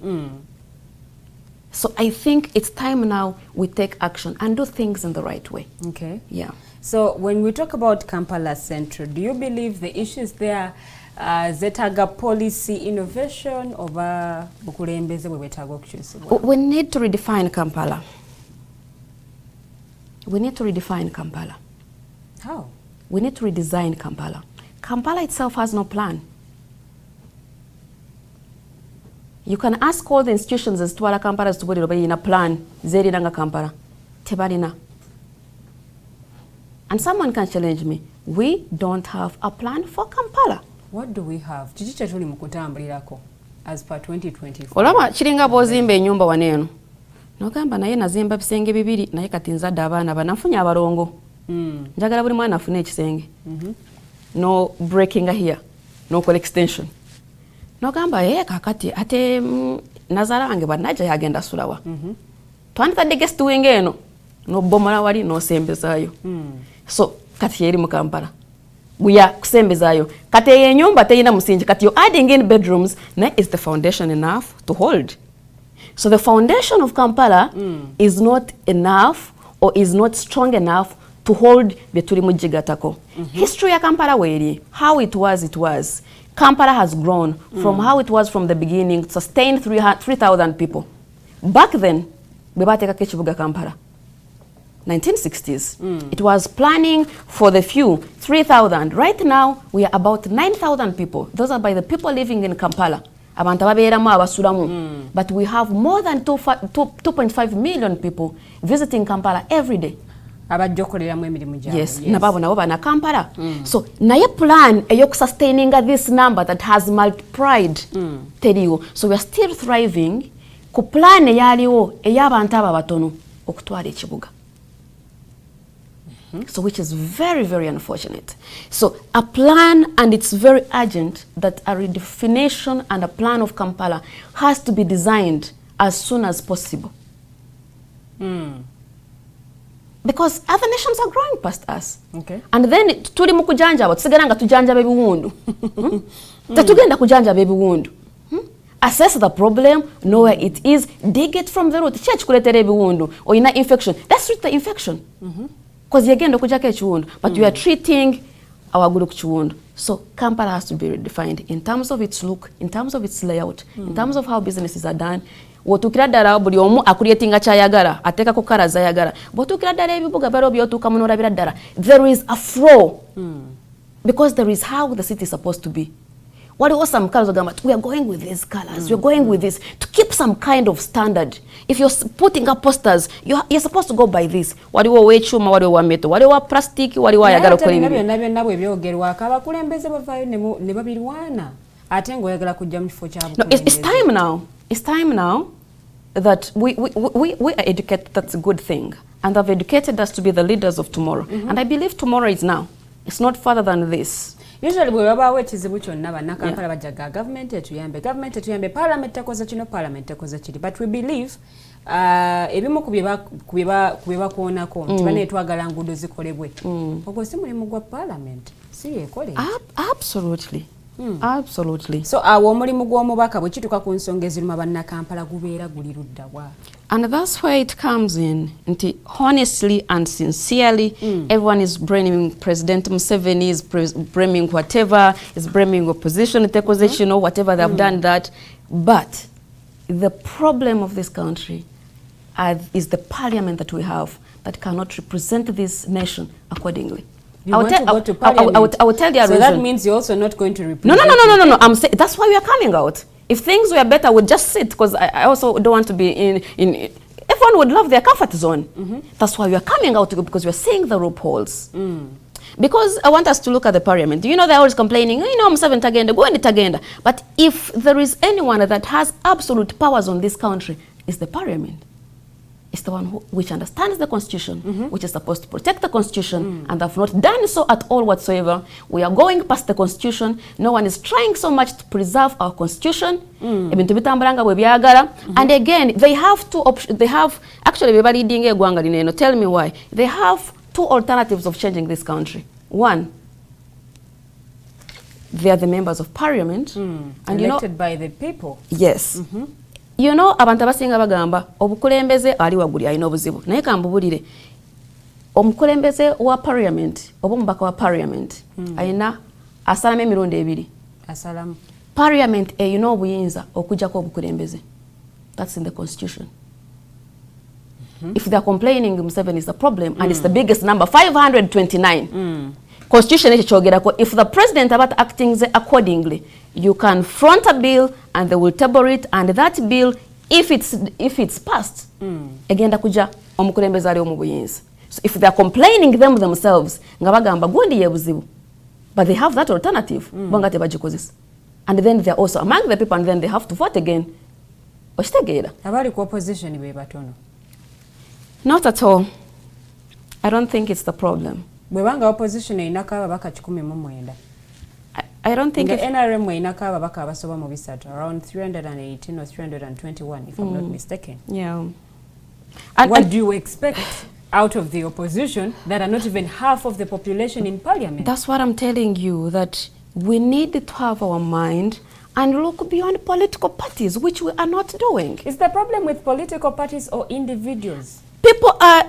So I think it's time now we take action and do things in the right way. Okay. Yeah. So when we talk about Kampala Central, do you believe the issues there zetaga policy innovation over bukulembeze bwe bwetaaga okukyusibwa? We need to redefine Kampala. We need to redefine Kampala. How? We need to redesign Kampala. Kampala itself has no plan. You can ask all the institutions as to what Kampala is to put in a plan. Zerinanga Kampala. Tebalina. And someone can challenge me. We don't have a plan for Kampala. What do we have? Chichicha tuli mukutambulirako as per 2024. Olaba chiringa bozimba enyumba waneeno. Nogamba naye nazimba bisenge bibiri naye kati nzadde abaana banafunya abalongo. Njagala buli mwana afune ekisenge. No breaking here. No call extension. Nogamba kakati ate nazala wange banaja yagenda sulawa. Twanditadde guest wing eno. No bomola wali no sembezaayo. So kati yeri mu Kampala. Buya kusembezaayo. Kati enyumba teyina musingi. Kati you're adding in bedrooms. Na is the foundation enough to hold? So the foundation of Kampala is not enough or is not strong enough to hold the Tulimujigatako. History of Kampala weri, how it was. Kampala has grown from how it was from the beginning, sustained 3,000 people. Back then, bebateka kechibuga Kampala. 1960s. It was planning for the few, 3,000. Right now, we are about 9,000 people. Those are by the people living in Kampala. But we have more than 2.5 million people visiting Kampala every day. abajjokoleramu emirimu gyabwe. Yes, nababo nabo bana Kampala. So naye plan ey'okusustaininga this number that has multiplied teriwo. So we are still thriving ku plan eyaliwo ey'abantu abo batono okutwala ekibuga. So which is very, very unfortunate. So a plan, and it's very urgent that a redefinition and a plan of Kampala has to be designed as soon as possible. Because other nations are growing past us. Okay. And then tuli mu kujanjaba tusigala nga tujanjaba ebiwundu. Tetugenda kujanjaba ebiwundu. Assess the problem, know where it is, dig it from the root. Church kuletera ebiwundu or ina infection. Let's treat the infection. Because yagenda kujaka ekiwundu, but we are treating our gulu kuchiwundu. So Kampala has to be redefined in terms of its look, in terms of its layout, in terms of how businesses are done. Wotukira ddala buli omu akulietinga kyayagala ateeka ku kala zayagala botukira ddala ebibuga balo byotuuka munoolabira ddala. There is a flow because there is how the city is supposed to be. Waliwo some colors ogamba we are going with these colors, we are going with this to keep some kind of standard. If you're putting up posters, you're supposed to go by this. Waliwo wechuma, waliwo wa metal, waliwo wa plastic, waliwo ayagala okukola ebintu. Byonna ebyogerwako abakulembeze bavaayo ne babirwana ate ng'oyagala kujja mu kifo kyabwe. No, it's time now. It's time now that we are educated. That's a good thing. And they've educated us to be the leaders of tomorrow. And I believe tomorrow is now. It's not further than this. Usually bwe babaawo ekizibu kyonna bannakampala bajjaga government etuyambe parliament tekoze kino parliament tekoze kiri, but we believe ebimu ku bye bakoonako nti baneetwagala nguudo zikolebwe ogwo si mulimu gwa parliament si yeekole. Absolutely. Absolutely. So awo omulimu gw'omubaka bwe kituuka ku nsonga eziruma bannakampala gubeera guli ludda wa. And that's where it comes in. Honestly and sincerely, everyone is blaming President Museveni, is blaming whatever, is blaming opposition, opposition or whatever they have done that. But the problem of this country is the parliament that we have that cannot represent this nation accordingly. I will tell you a reason. So that means you're also not going to represent. No. I'm saying that's why we are coming out. If things were better, we'd just sit, because I also don't want to be in everyone would love their comfort zone. That's why we are coming out, because we are seeing the loopholes. Because I want us to look at the parliament. You know, they're always complaining, Museveni tagenda, go and tagenda. But if there is anyone that has absolute powers on this country, it's the parliament. It's the one which understands the constitution, which is supposed to protect the constitution, and have not done so at all whatsoever. We are going past the constitution. No one is trying so much to preserve our constitution. And again, they have two options. They have, actually, tell me why. They have two alternatives of changing this country. One, they are the members of parliament. And elected by the people. Yes. You know, abantu abasinga bagamba obukulembeze ali waguli alina obuzibu. Naye kambubulire omukulembeze wa parliament oba omubaka wa parliament alina asalamu emirundi ebiri. Asalamu. Parliament eyina obuyinza okujjako obukulembeze. That's in the constitution. If they are complaining Museveni is the problem, and it's the biggest number, 529. Constitution ekyogerako, if the president about acting accordingly, you can front a bill and they will table it, and that bill, if it's passed, egenda kuja omukulembeze ali omubuyinza. So if they are complaining themselves, nga bagamba gundi yebuzibu, but they have that alternative, bonga tebagikozesa. And then they are also among the people, and then they have to vote again. Okitegeera. Abali ku opposition be batono. Not at all. I don't think it's the problem. Bwebanga opposition inaka ababaka 19. I don't think NRM inaka ababaka abasoba mu bisatu around 318 or 321 if I'm not mistaken. Yeah. What do you expect out of the opposition that are not even half of the population in parliament? That's what I'm telling you, that we need to have our mind and look beyond political parties, which we are not doing. Is the problem with political parties or individuals? People are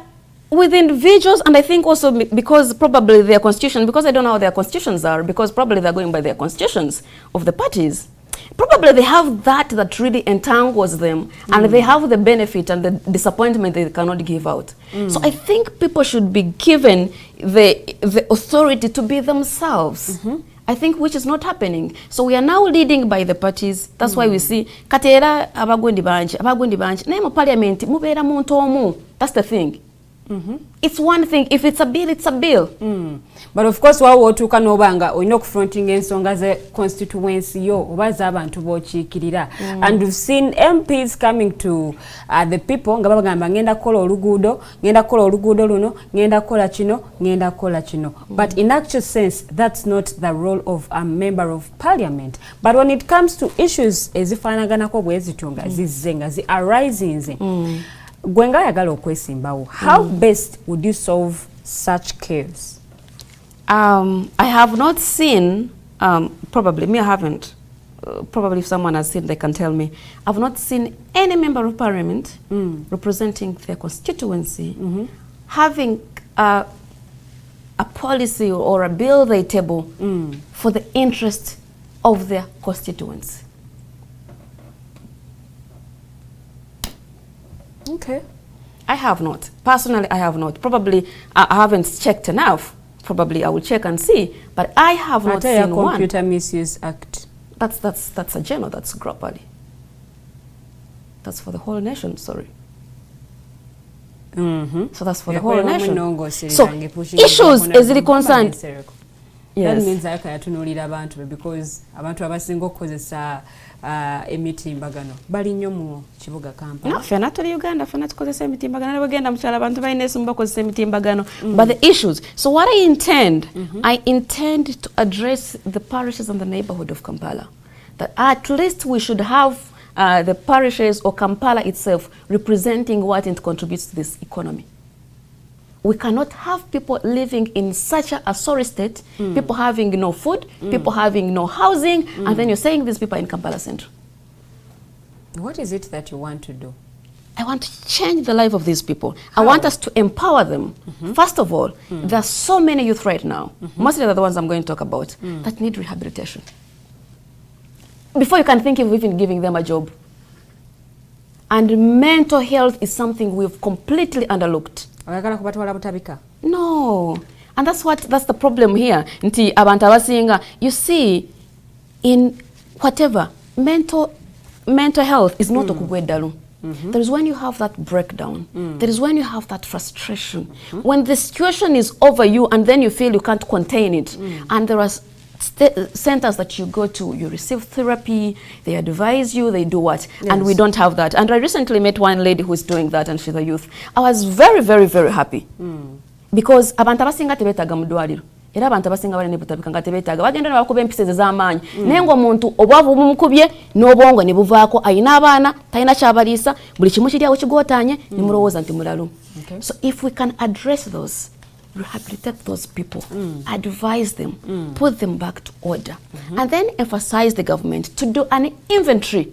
with individuals, and I think also because probably their constitution, because I don't know how their constitutions are, because probably they're going by their constitutions of the parties. Probably they have that really entangles them, and they have the benefit and the disappointment they cannot give out. So I think people should be given the authority to be themselves. I think which is not happening. So we are now leading by the parties. That's why we see katera abagundi banji naye mu parliament mubeera muntu omu. That's the thing. It's one thing. If it's a bill, it's a bill. But of course, while otuuka n'obanga olina okufronting ensonga ze constituency yo oba z'abantu b'okiikirira. And we've seen MPs coming to the people nga bagamba ngenda kukola oluguudo luno, ngenda kukola kino. But in actual sense, that's not the role of a member of parliament. But when it comes to issues ezifaanaganako bwe zityo nga zizze nga zi arising nze, gwe nga ayagala okwesimbawo, how best would you solve such chaos? I have not seen, probably, me I haven't, probably if someone has seen they can tell me, I've not seen any member of parliament representing their constituency having a policy or a bill they table for the interest of their constituency. Okay. I have not. Personally, I have not. Probably I haven't checked enough. Probably I will check and see. But I have not seen one. Computer Misuse Act. That's a general. That's globally. That's for the whole nation. Sorry. So that's for the whole nation. So issues as it concerned. Yes. That means I can tunulira abantu because abantu abasinga okukozesa emitimbagano bali nnyo mu kibuga Kampala. No, fena tuli Uganda fena tukozesa emitimbagano nabagenda mukyala abantu bayina esumba bakozesa emitimbagano. But the issues. So what I intend to address the parishes and the neighborhood of Kampala. That at least we should have the parishes or Kampala itself representing what it contributes to this economy. We cannot have people living in such a sorry state, people having no food, people having no housing, and then you're saying these people are in Kampala Central. What is it that you want to do? I want to change the life of these people. How? I want us to empower them. First of all, there are so many youth right now, mostly they're the ones I'm going to talk about, that need rehabilitation. Before you can think of even giving them a job. And mental health is something we've completely underlooked. No. And that's the problem here. You see, in whatever, mental health is not okugwedalu. There is when you have that breakdown. There is when you have that frustration. When the situation is over you and then you feel you can't contain it. And there are centers that you go to, you receive therapy, they advise you, they do what? Yes. And we don't have that. And I recently met one lady who is doing that, and she's a youth. I was very, very, very happy. Because abantu abasinga tebetaga mu ddwaliro. Era abantu abasinga bali ne butabika nga tebetaga. Bagenda ne bakuba empisa ez'amaanyi. Naye ng'omuntu obwavu bumukubye n'obwongo ne buvaako ayina abaana, talina kyabaliisa, buli kimu kiri awo kigootaanye, ne mulowooza nti mulalu. So if we can address those, rehabilitate those people, advise them, put them back to order, and then emphasize the government to do an inventory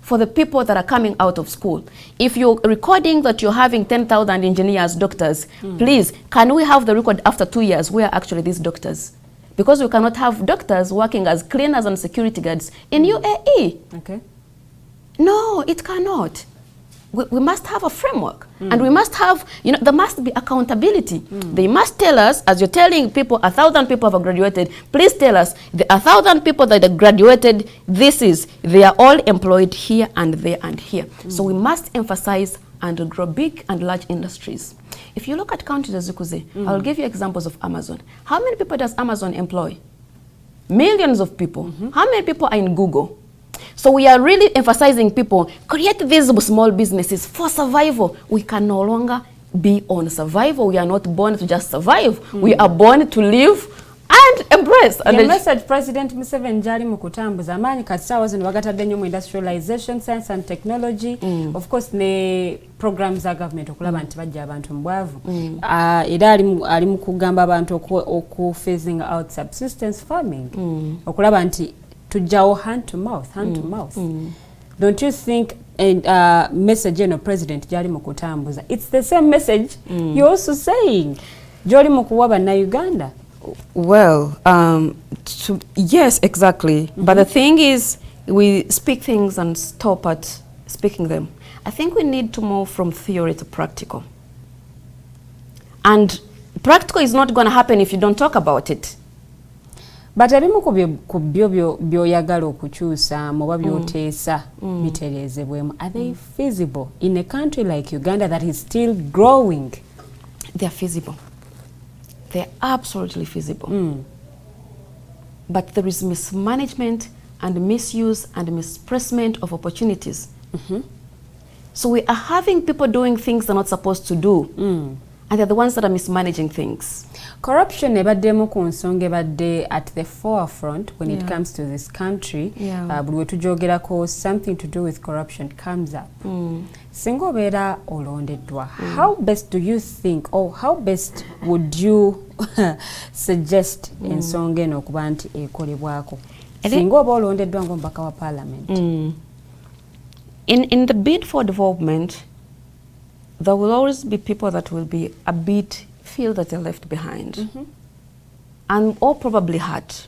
for the people that are coming out of school. If you're recording that you're having 10,000 engineers, doctors, please, can we have the record after 2 years where actually these doctors? Because we cannot have doctors working as cleaners and security guards in UAE. Okay. No, it cannot. We must have a framework, and we must have, there must be accountability. They must tell us, as you're telling people, 1,000 people have graduated, please tell us, the 1,000 people that have graduated, they are all employed here and there and here. So we must emphasize and grow big and large industries. If you look at countries as Zukuze, I'll give you examples of Amazon. How many people does Amazon employ? Millions of people. How many people are in Google? So we are really emphasizing people, create these small businesses for survival. We can no longer be on survival. We are not born to just survive. We are born to live and embrace. And the message President Museveni jali mukutambuza amaanyi kati sawa zino bagatadde nnyo mu industrialization, science and technology. Of course ne programs za government okulaba nti bajja abantu mu Bwaavu. Era ali mu kugamba abantu oku phasing out subsistence farming. Okulaba nti tujjawo hand to mouth. Don't you think message President jali mukutambuza, it's the same message you're also saying joli mukuwa banna Uganda? Well, yes, exactly. But the thing is, we speak things and stop at speaking them. I think we need to move from theory to practical. And practical is not going to happen if you don't talk about it. But abimu ku byoyagala okukyusa muba byoteesa bitereezebwemu, are they feasible in a country like Uganda that is still growing? They're feasible. They're absolutely feasible. But there is mismanagement and misuse and misplacement of opportunities. So we are having people doing things they're not supposed to do. And they're the ones that are mismanaging things. Corruption ebaddemu ku nsonga ebadde at the forefront when it comes to this country. Buli we tujogerako something to do with corruption comes up. Singa obeera olondeddwa, how best do you think, or how best would you suggest ensonga eno okuba nti ekolebwako? Singa oba olondeddwa ng'omubaka wa parliament. In the bid for development, there will always be people that will be a bit feel that they're left behind and or probably hurt.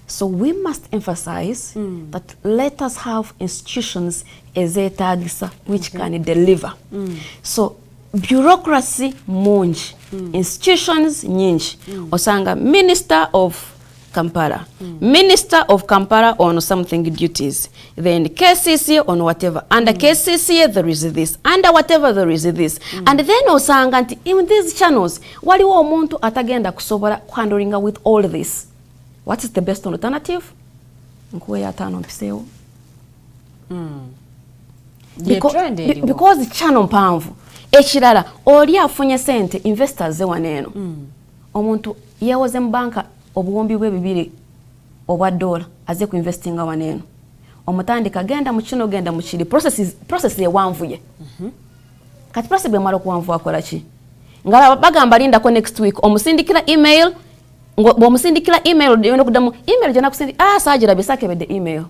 So we must emphasize that let us have institutions ezeetagisa which can deliver. So bureaucracy mungi, institutions nyingi. Osanga Minister of Kampala, Minister of Kampala on something duties, then KCC on whatever, under KCC there is this, under whatever there is this, and then osanga nti in these channels waliwo omuntu atagenda kusobola handling with all this. What is the best alternative? Nkuwe ya tano mpisewo. Because channel mpanvu ekirala oli afunye sente investors zewaneeno omuntu yewoze mu banka obuwombi bwe bibiri obwa dollar aze ku investinga waneeno omutandika genda mu kino genda mu kiri process ewanvuye kati process bwe mala kuwanvu akola ki ngala bagamba linda ko next week omusindikira email omusindikira email yono kudamu email jana kusindi sagira bisake bede email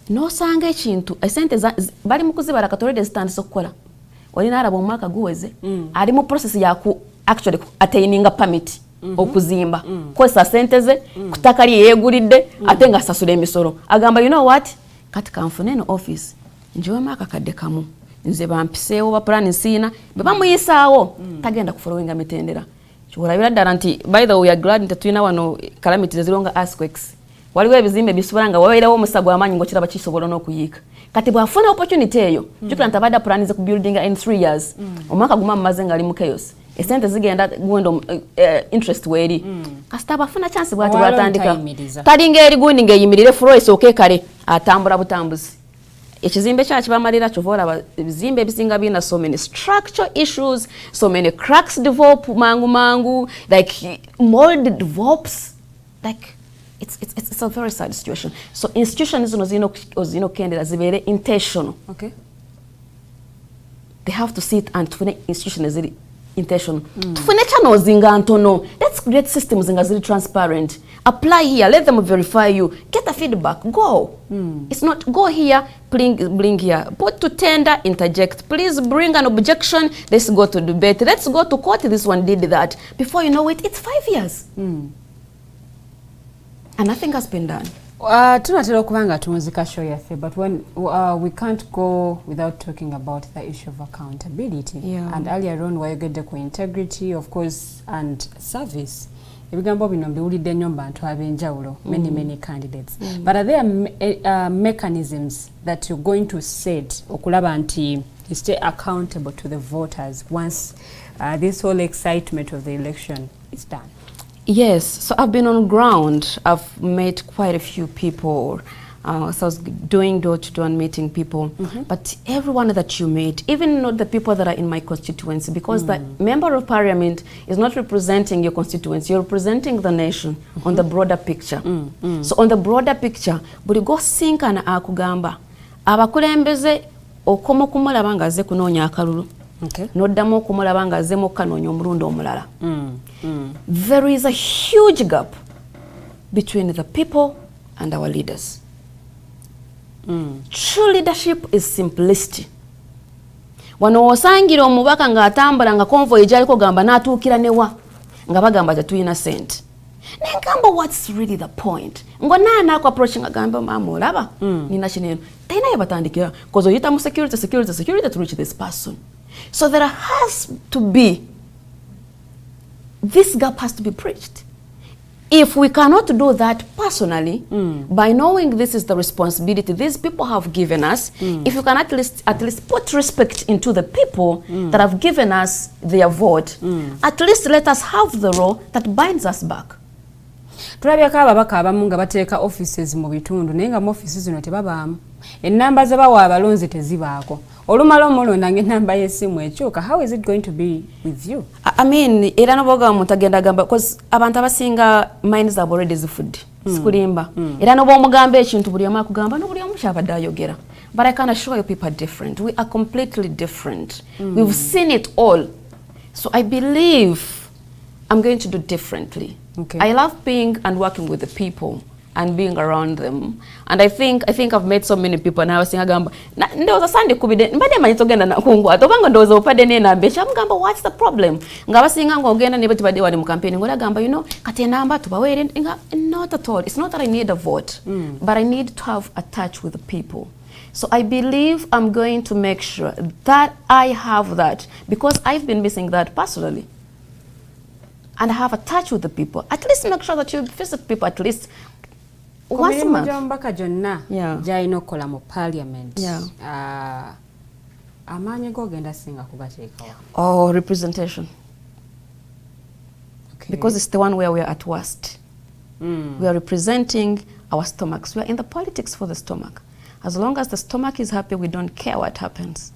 no sanga ekintu esente bali mukuzibala katolede stand sokola olina arabo mwaka guweze ali mu process ya ku actually attaining permit okuzimba kwesa sente ze kutakali yegulidde ate nga sasula emisoro agamba you know what kati kanfune no office njiwe maka kadde kamu nze bampiseewo ba plan nsina beba muyisaawo tagenda kufollowinga mitendera kyolabira ddala nti by the way we are glad nti tuyina wano calamities zilonga earthquakes waliwo ebizimbe bisubulanga wabeerawo omusago amanyi ng'okiraba kisobola n'okuyiika kati bwafuna opportunity eyo jukira nti abadde planize ku building in 3 years omwaka guma mumaze nga ali mu chaos esente zigenda gwendo interest weri kasita abafuna chance bwati bwatandika talinga eri gundi ngeyimirire flow esooke kale atambula butambuzi ekizimbe kyaki bamalira kyovola ebizimbe ebisinga bina so many structural issues, so many cracks develop mangu like mold develops like it's a very sad situation. So institutions zino kendera zibere intentional. Okay. They have to sit and tune institutions ziri intentional. Tufune channels zinga ntono. Let's create systems zinga ziri transparent. Apply here, let them verify you. Get a feedback. Go. It's not go here, bring here. Put to tender, interject. Please bring an objection. Let's go to debate. Let's go to court. This one did that. Before you know it, it's 5 years. And nothing has been done. Tunatera okubanga tumuzika show yaffe, but when we can't go without talking about the issue of accountability. And earlier on wayogedde ku integrity, of course, and service. Ebigambo bino mbiwulidde nnyo bantu ab'enjawulo, many candidates. But are there mechanisms that you're going to set okulaba nti you stay accountable to the voters once this whole excitement of the election is done? Yes, so I've been on ground. I've met quite a few people. So I was doing door-to-door and meeting people. But everyone that you meet, even not the people that are in my constituency, because the member of parliament is not representing your constituency, you're representing the nation on the broader picture. So on the broader picture, buli go sinkana akugamba, abakulembeze okomo kumulaba nga azze kunoonya akalulu. Noddamu okumulaba nga azze mukkanoonya omulundi omulala. There is a huge gap between the people and our leaders. True leadership is simplicity. Wano osangira omubaka nga atambula nga convoy ejaliko gamba n'atuukira newa nga bagamba tetuyina sente. Nengamba what's really the point? Ngo naana ku approaching agamba mama olaba nina kineno. Tayina yabatandikira because oyita mu security to reach this person. So there has to be, this gap has to be bridged. If we cannot do that personally, by knowing this is the responsibility these people have given us, if you can at least put respect into the people that have given us their vote, at least let us have the role that binds us back. Tulabyako ababaka abamu nga bateeka offices mu bitundu naye nga mu offices zino tebabaamu. Ennamba ze bawa abalonzi tezibaako. Olumala omulonda ng'ennamba y'essimu ekyuka, how is it going to be with you? I mean, era noboga mutagenda gamba because abantu abasinga minds have already zifudde. Sikulimba. Era nobo omugamba ekintu buli omu akugamba no buli omu kyabadde ayogera. But I can assure you people are different. We are completely different. We've seen it all. So I believe I'm going to do differently. Okay. I love being and working with the people and being around them. And I think I've met so many people now saying agamba ndoza Sunday kubide mbade manyito genda na kungu atobanga ndoza upade nena becha mugamba what's the problem ngaba singa ngo genda ne batibade wali mu campaign ngola gamba you know kati namba tubawere not at all. It's not that I need a vote, but I need to have a touch with the people. So I believe I'm going to make sure that I have that because I've been missing that personally. And I have a touch with the people. At least make sure that you visit people at least once a month. Yeah. Jaino kola mu parliament. Yeah. Amanye go genda singa kugateekawo. Oh, representation. Okay. Because it's the one where we are at worst. We are representing our stomachs. We are in the politics for the stomach. As long as the stomach is happy, we don't care what happens.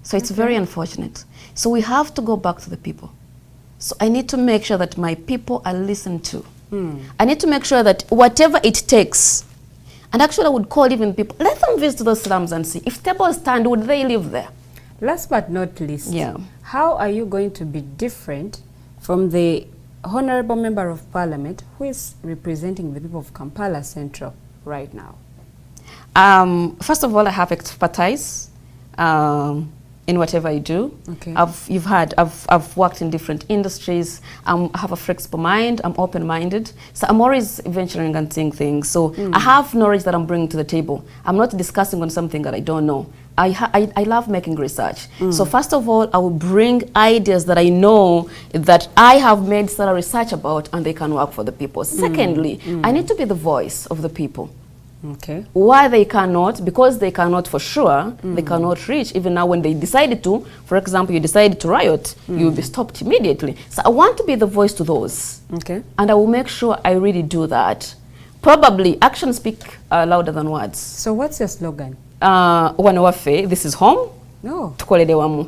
So it's very unfortunate. So we have to go back to the people. So I need to make sure that my people are listened to. I need to make sure that whatever it takes, and actually I would call even people, let them visit those slums and see. If tables stand, would they live there? Last but not least, Yeah. How are you going to be different from the Honorable Member of Parliament who is representing the people of Kampala Central right now? First of all, I have expertise in whatever I do. Okay. I've worked in different industries. I have a flexible mind. I'm open-minded. So I'm always venturing and seeing things. So I have knowledge that I'm bringing to the table. I'm not discussing on something that I don't know. I love making research. So first of all, I will bring ideas that I know that I have made thorough research about and they can work for the people. Secondly, I need to be the voice of the people. Okay. Why they cannot? Because they cannot for sure. They cannot reach. Even now when they decided to, for example, you decided to riot, you will be stopped immediately. So I want to be the voice to those. Okay. And I will make sure I really do that. Probably actions speak louder than words. So what's your slogan? This is home. No.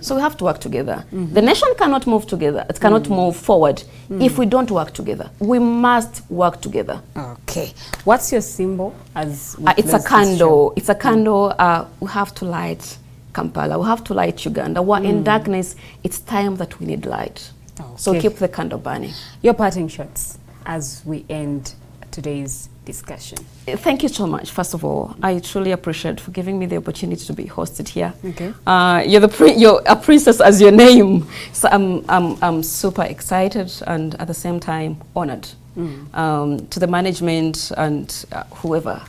So we have to work together. The nation cannot move together. It cannot move forward if we don't work together. We must work together. Okay. What's your symbol? As it's a candle. It's a candle. We have to light Kampala. We have to light Uganda. We're in darkness. It's time that we need light. Okay. So keep the candle burning. Your parting shots as we end today's discussion. Thank you so much. First of all, I truly appreciate for giving me the opportunity to be hosted here. Okay. You're a princess as your name, so I'm super excited and at the same time honored. To the management and whoever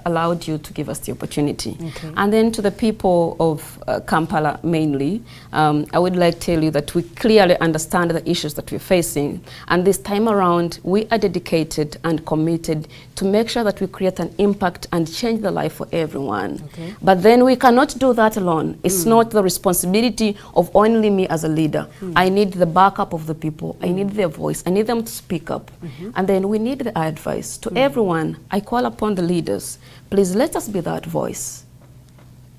allowed you to give us the opportunity. Okay. And then to the people of Kampala mainly, I would like to tell you that we clearly understand the issues that we're facing. And this time around, we are dedicated and committed to make sure that we create an impact and change the life for everyone. Okay. But then we cannot do that alone. It's not the responsibility of only me as a leader. I need the backup of the people. I need their voice. I need them to speak up. And then we need the advice. To everyone, I call upon the leaders, please let us be that voice.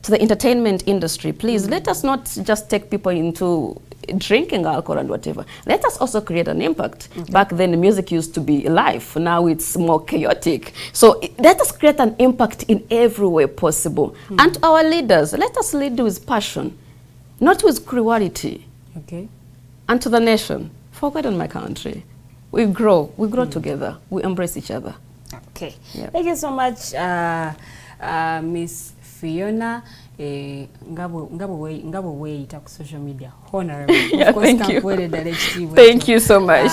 To the entertainment industry, please let us not just take people into drinking alcohol and whatever. Let us also create an impact. Back then, the music used to be live. Now it's more chaotic. So let us create an impact in every way possible. And to our leaders, let us lead with passion, not with cruelty. Okay. And to the nation, forgotten my country. We grow together, we embrace each other. Okay. Yeah. Thank you so much, Miss Fiona ngabo weeyita ku social media honorable. Yeah, Of course, thank you. kankuweere ddala ekitiibwa Thank ekyo. you so much.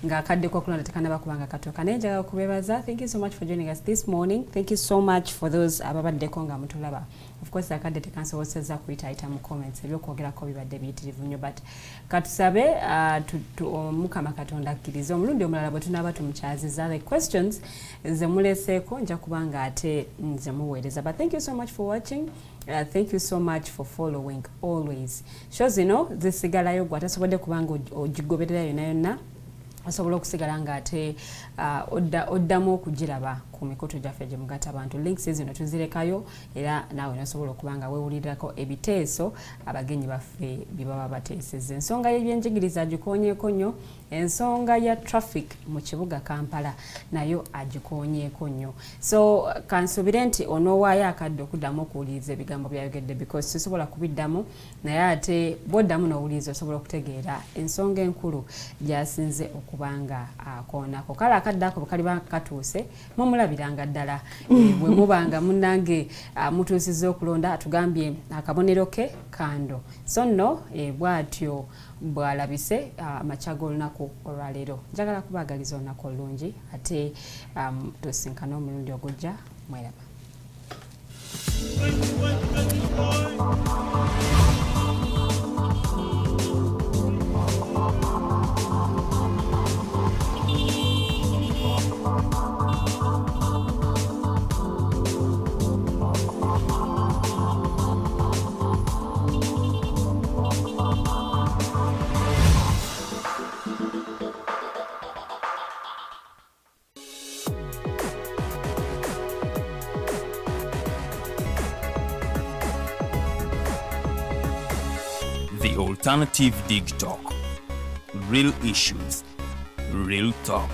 Ng'akaddeko okulonda tekanaba kubanga katuuka naye njagala kubeebaza. Thank you so much for joining us this morning. Thank you so much for those ababaddeko nga mutulaba. Of course, akadde tekansobozesezza kuyitaayita mu comments ebyokwogerako bibadde biyitirivu nnyo, but katusabe Mukama Katonda akkiriza omulundi omulala bwe tunaaba tumukyaziza the questions ze muleseeko nja kubanga ate nze muweereza. But thank you so much for watching. Thank you so much for following always. Show zino zisigalayo gwe atasobodde kubanga ogigoberera yonna yonna osobola okusigala nga ate oddamu okugiraba ku mikutu gyaffe gye mugatta abantu. Links zino tuzirekayo era naawe nosobola okuba nga weewulirirako ebiteeso abagenyi baffe bye baba bateesezza. Ensonga y'ebyenjigiriza agikoonyeeko nnyo, ensonga ya traffic mu kibuga Kampala nayo agikoonyeeko nnyo. So kansubire nti onoowaayo akadde okuddamu okuwuliriza ebigambo byayogedde because sisobola kubiddamu naye ate bw'oddamu n'owuliriza osobola okutegeera ensonga enkulu gy'asinze okubanga akoonako. Kale akadde ako bwe kaliba katuuse mumulabiranga ddala bwe mubanga munnange mutuusizza okulonda atugambye akabonero ke kando. So nno bw'atyo bw'alabise amakya g'olunaku olwaleero. Njagala kubaagaliza olunaku olulungi ate tusinkane omulundi ogujja. Mweraba. The Alternative Dig Talk. Real issues, real talk.